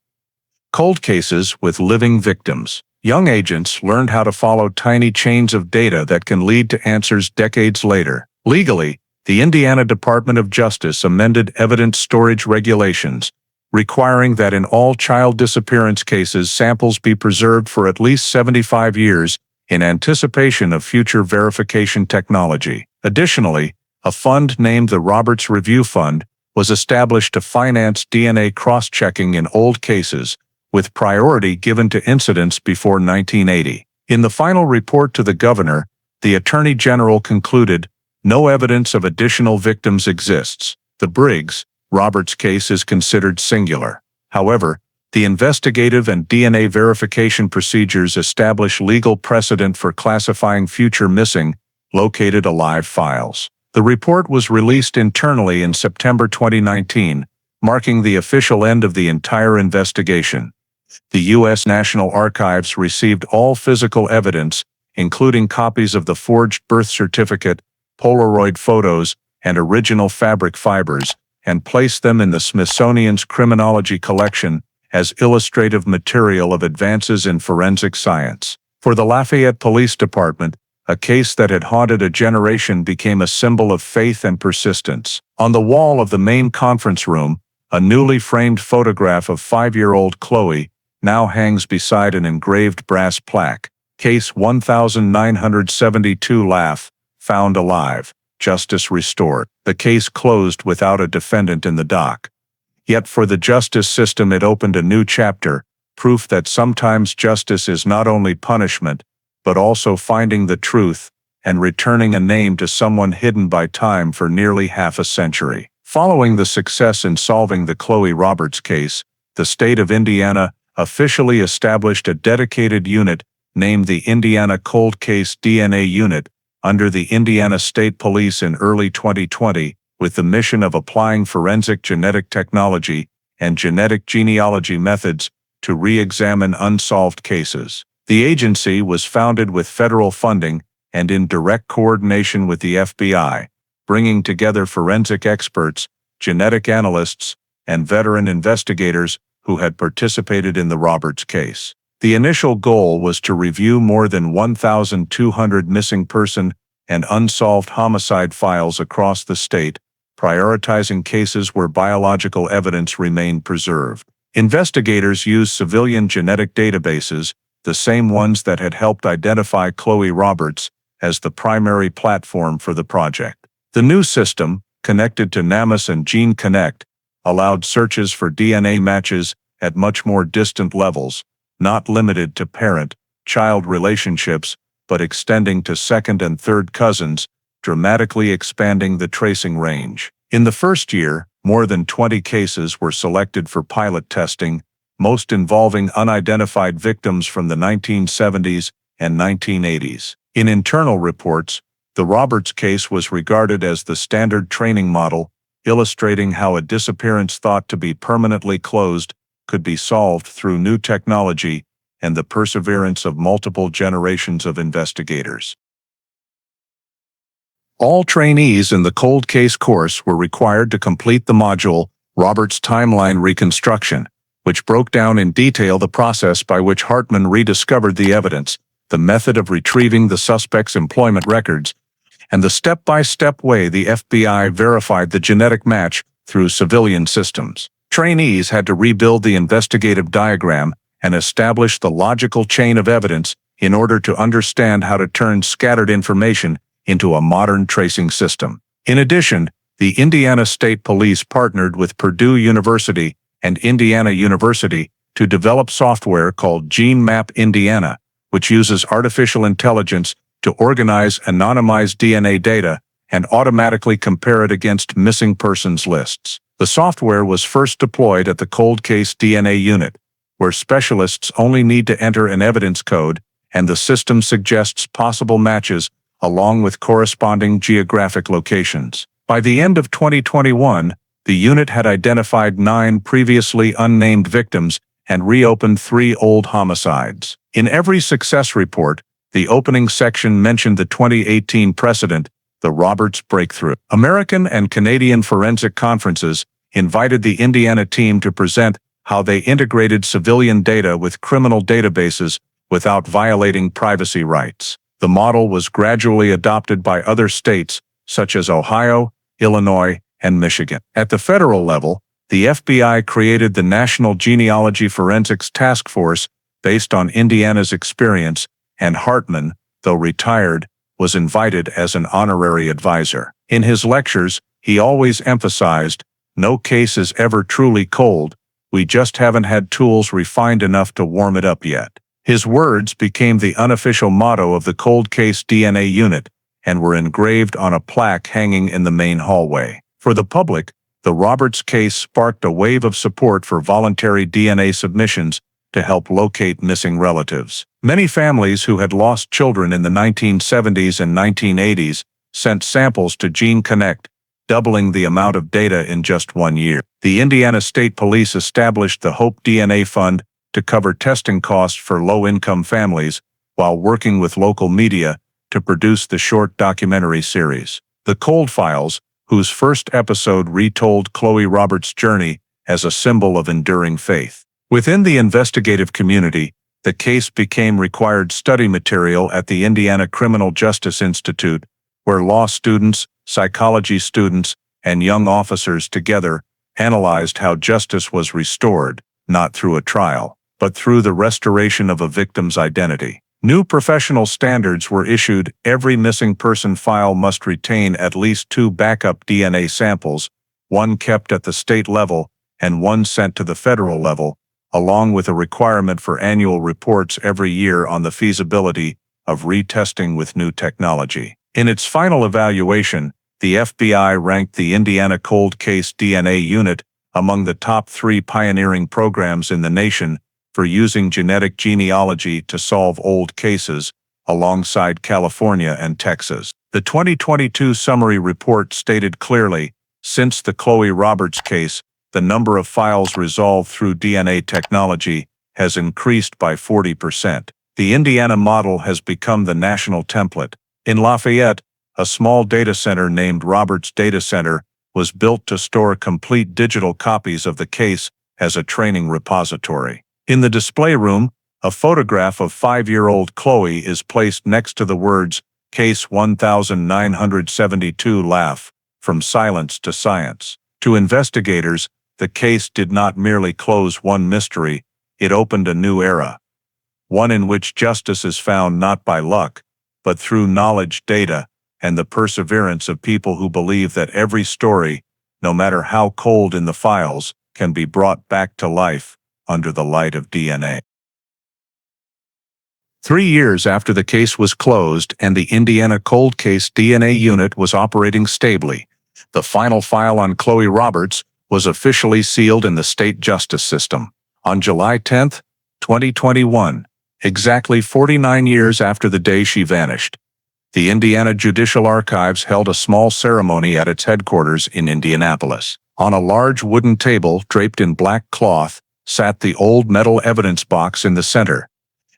Cold cases with living victims. Young agents learned how to follow tiny chains of data that can lead to answers decades later. Legally, the Indiana Department of Justice amended evidence storage regulations, requiring that in all child disappearance cases samples be preserved for at least 75 years in anticipation of future verification technology. Additionally, a fund named the Roberts Review Fund was established to finance DNA cross-checking in old cases, with priority given to incidents before 1980. In the final report to the governor, the Attorney General concluded, "No evidence of additional victims exists." The Briggs-Roberts case is considered singular. However, the investigative and DNA verification procedures establish legal precedent for classifying future missing, located alive files. The report was released internally in September 2019, marking the official end of the entire investigation. The U.S. National Archives received all physical evidence, including copies of the forged birth certificate, Polaroid photos, and original fabric fibers, and placed them in the Smithsonian's Criminology Collection as illustrative material of advances in forensic science. For the Lafayette Police Department, a case that had haunted a generation became a symbol of faith and persistence. On the wall of the main conference room, a newly framed photograph of 5-year-old Chloe now hangs beside an engraved brass plaque. Case 1972 Laugh, found alive, justice restored. The case closed without a defendant in the dock. Yet for the justice system it opened a new chapter, proof that sometimes justice is not only punishment, but also finding the truth and returning a name to someone hidden by time for nearly half a century. Following the success in solving the Chloe Roberts case, the state of Indiana officially established a dedicated unit named the Indiana Cold Case DNA Unit under the Indiana State Police in early 2020, with the mission of applying forensic genetic technology and genetic genealogy methods to re-examine unsolved cases. The agency was founded with federal funding and in direct coordination with the FBI, bringing together forensic experts, genetic analysts, and veteran investigators who had participated in the Roberts case. The initial goal was to review more than 1,200 missing person and unsolved homicide files across the state, prioritizing cases where biological evidence remained preserved. Investigators used civilian genetic databases, the same ones that had helped identify Chloe Roberts, as the primary platform for the project. The new system, connected to NamUs and Gene Connect, allowed searches for DNA matches at much more distant levels, not limited to parent-child relationships, but extending to second and third cousins, dramatically expanding the tracing range. In the first year, more than 20 cases were selected for pilot testing, most involving unidentified victims from the 1970s and 1980s. In internal reports, the Roberts case was regarded as the standard training model, illustrating how a disappearance thought to be permanently closed could be solved through new technology and the perseverance of multiple generations of investigators. All trainees in the cold case course were required to complete the module Roberts Timeline Reconstruction, which broke down in detail the process by which Hartman rediscovered the evidence, the method of retrieving the suspect's employment records, and the step-by-step way the FBI verified the genetic match through civilian systems. Trainees had to rebuild the investigative diagram and establish the logical chain of evidence in order to understand how to turn scattered information into a modern tracing system. In addition, the Indiana State Police partnered with Purdue University and Indiana University to develop software called GeneMap Indiana, which uses artificial intelligence to organize anonymized DNA data and automatically compare it against missing persons lists. The software was first deployed at the Cold Case DNA Unit, where specialists only need to enter an evidence code, and the system suggests possible matches along with corresponding geographic locations. By the end of 2021, the unit had identified 9 previously unnamed victims and reopened 3 old homicides. In every success report, the opening section mentioned the 2018 precedent, the Roberts breakthrough. American and Canadian forensic conferences invited the Indiana team to present how they integrated civilian data with criminal databases without violating privacy rights. The model was gradually adopted by other states, such as Ohio, Illinois, and Michigan. At the federal level, the FBI created the National Genealogy Forensics Task Force based on Indiana's experience, and Hartman, though retired, was invited as an honorary advisor. In his lectures, he always emphasized, "No case is ever truly cold, we just haven't had tools refined enough to warm it up yet." His words became the unofficial motto of the Cold Case DNA Unit and were engraved on a plaque hanging in the main hallway. For the public, the Roberts case sparked a wave of support for voluntary DNA submissions to help locate missing relatives. Many families who had lost children in the 1970s and 1980s sent samples to Gene Connect, doubling the amount of data in just 1 year. The Indiana State Police established the Hope DNA Fund to cover testing costs for low-income families, while working with local media to produce the short documentary series, The Cold Files, whose first episode retold Chloe Roberts' journey as a symbol of enduring faith. Within the investigative community, the case became required study material at the Indiana Criminal Justice Institute, where law students, psychology students, and young officers together analyzed how justice was restored, not through a trial, but through the restoration of a victim's identity. New professional standards were issued. Every missing person file must retain at least 2 backup DNA samples, 1 kept at the state level and 1 sent to the federal level, along with a requirement for annual reports every year on the feasibility of retesting with new technology. In its final evaluation, the FBI ranked the Indiana Cold Case DNA Unit among the top 3 pioneering programs in the nation for using genetic genealogy to solve old cases, alongside California and Texas. The 2022 summary report stated clearly, since the Chloe Roberts case, the number of files resolved through DNA technology has increased by 40%. The Indiana model has become the national template. In Lafayette, a small data center named Roberts Data Center was built to store complete digital copies of the case as a training repository. In the display room, A photograph of 5-year-old Chloe is placed next to the words, Case 1972 Laugh, From Silence to Science. To investigators, the case did not merely close one mystery, it opened a new era. One in which justice is found not by luck, but through knowledge, data, and the perseverance of people who believe that every story, no matter how cold in the files, can be brought back to life under the light of DNA. 3 years after the case was closed and the Indiana Cold Case DNA unit was operating stably, the final file on Chloe Roberts was officially sealed in the state justice system. On July 10, 2021, exactly 49 years after the day she vanished, the Indiana Judicial Archives held a small ceremony at its headquarters in Indianapolis. On a large wooden table draped in black cloth sat the old metal evidence box in the center,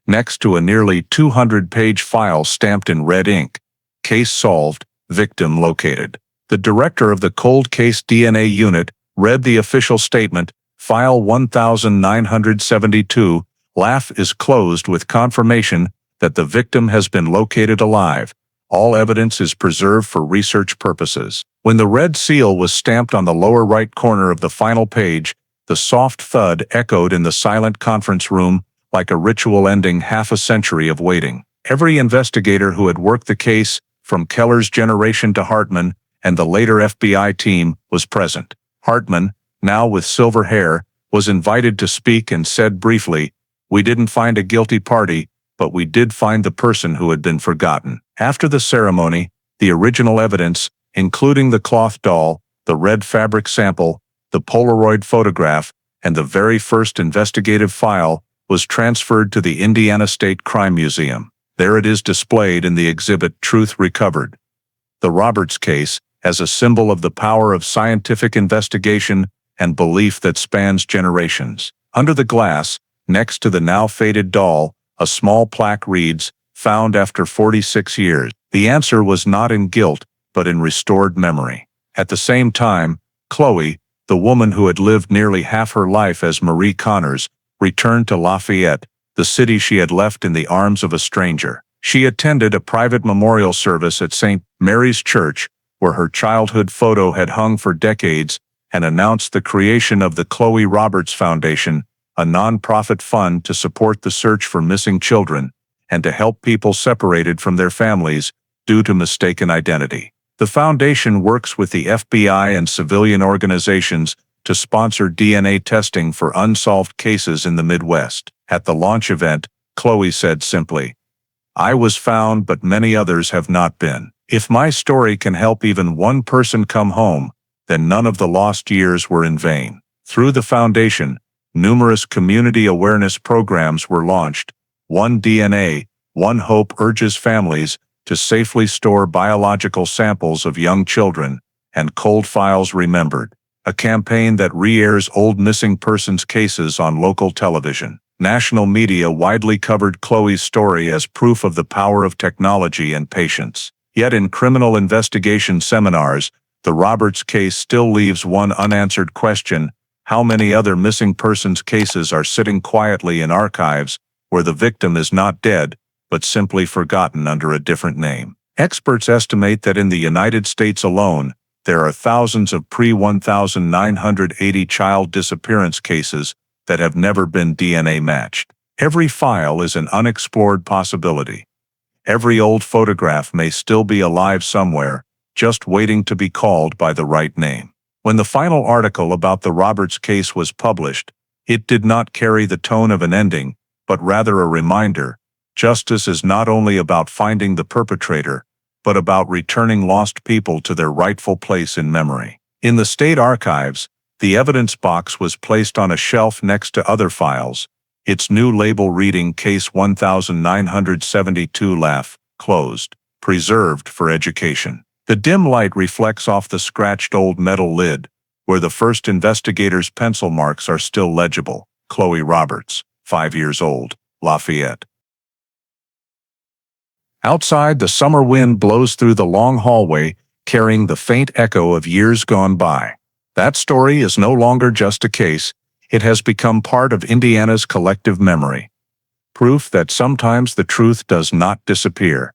next to a nearly 200-page file stamped in red ink. Case solved, victim located. The director of the Cold Case DNA unit read the official statement, File 1972, Laugh is closed with confirmation that the victim has been located alive. All evidence is preserved for research purposes. When the red seal was stamped on the lower right corner of the final page, the soft thud echoed in the silent conference room like a ritual ending half a century of waiting. Every investigator who had worked the case, from Keller's generation to Hartman and the later FBI team, was present. Hartman, now with silver hair, was invited to speak and said briefly, "We didn't find a guilty party, but we did find the person who had been forgotten." After the ceremony, the original evidence, including the cloth doll, the red fabric sample, the Polaroid photograph, and the very first investigative file, was transferred to the Indiana State Crime Museum. There it is displayed in the exhibit Truth Recovered. The Roberts case, as a symbol of the power of scientific investigation and belief that spans generations. Under the glass, next to the now faded doll, a small plaque reads, "Found after 46 years." The answer was not in guilt, but in restored memory. At the same time, Chloe, the woman who had lived nearly half her life as Marie Connors, returned to Lafayette, the city she had left in the arms of a stranger. She attended a private memorial service at St. Mary's Church, where her childhood photo had hung for decades, and announced the creation of the Chloe Roberts Foundation, a non-profit fund to support the search for missing children and to help people separated from their families due to mistaken identity. The foundation works with the FBI and civilian organizations to sponsor DNA testing for unsolved cases in the Midwest. At the launch event, Chloe said simply, "I was found, but many others have not been. If my story can help even one person come home, then none of the lost years were in vain." Through the foundation, numerous community awareness programs were launched. One DNA, One Hope urges families to safely store biological samples of young children, and Cold Files Remembered, a campaign that re-airs old missing persons cases on local television. National media widely covered Chloe's story as proof of the power of technology and patience. Yet in criminal investigation seminars, the Roberts case still leaves one unanswered question: how many other missing persons cases are sitting quietly in archives where the victim is not dead, but simply forgotten under a different name? Experts estimate that in the United States alone, there are thousands of pre-1980 child disappearance cases that have never been DNA matched. Every file is an unexplored possibility. Every old photograph may still be alive somewhere, just waiting to be called by the right name. When the final article about the Roberts case was published, it did not carry the tone of an ending, but rather a reminder: justice is not only about finding the perpetrator, but about returning lost people to their rightful place in memory. In the state archives, the evidence box was placed on a shelf next to other files, its new label reading Case 1972 Laugh, Closed, Preserved for Education. The dim light reflects off the scratched old metal lid, where the first investigator's pencil marks are still legible. Chloe Roberts, 5 years old, Lafayette. Outside, the summer wind blows through the long hallway, carrying the faint echo of years gone by. That story is no longer just a case, it has become part of Indiana's collective memory. proof that sometimes the truth does not disappear.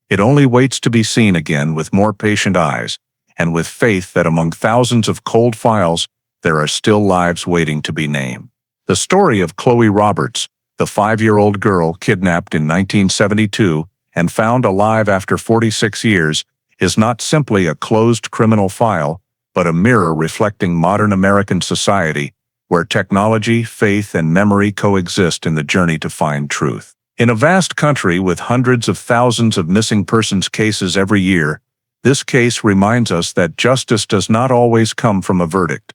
It only waits to be seen again with more patient eyes, and with faith that among thousands of cold files, there are still lives waiting to be named. The story of Chloe Roberts, the 5-year-old girl kidnapped in 1972 and found alive after 46 years, is not simply a closed criminal file, but a mirror reflecting modern American society, where technology, faith, and memory coexist in the journey to find truth. In a vast country with hundreds of thousands of missing persons cases every year, this case reminds us that justice does not always come from a verdict.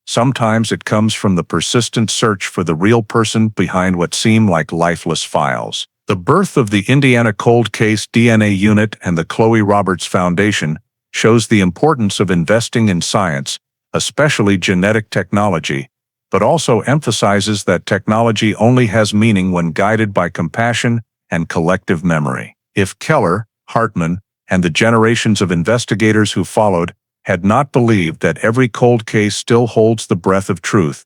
Sometimes it comes from the persistent search for the real person behind what seem like lifeless files. The birth of the Indiana Cold Case DNA Unit and the Chloe Roberts Foundation shows the importance of investing in science, especially genetic technology, but also emphasizes that technology only has meaning when guided by compassion and collective memory. If Keller, Hartman, and the generations of investigators who followed had not believed that every cold case still holds the breath of truth,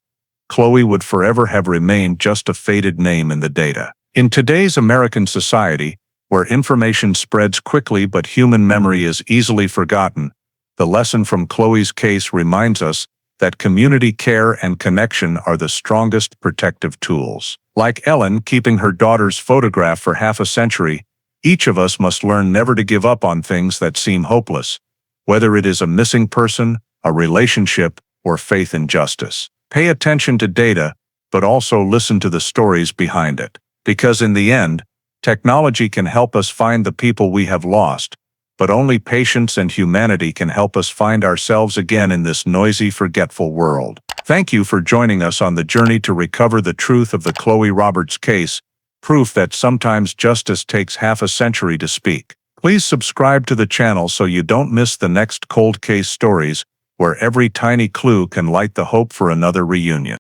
Chloe would forever have remained just a faded name in the data. In today's American society, where information spreads quickly but human memory is easily forgotten, the lesson from Chloe's case reminds us that community care and connection are the strongest protective tools. Like Ellen keeping her daughter's photograph for half a century, each of us must learn never to give up on things that seem hopeless, whether it is a missing person, a relationship, or faith in justice. Pay attention to data, but also listen to the stories behind it. Because in the end, technology can help us find the people we have lost, but only patience and humanity can help us find ourselves again in this noisy, forgetful world. Thank you for joining us on the journey to recover the truth of the Chloe Roberts case, proof that sometimes justice takes half a century to speak. Please subscribe to the channel so you don't miss the next cold case stories, where every tiny clue can light the hope for another reunion.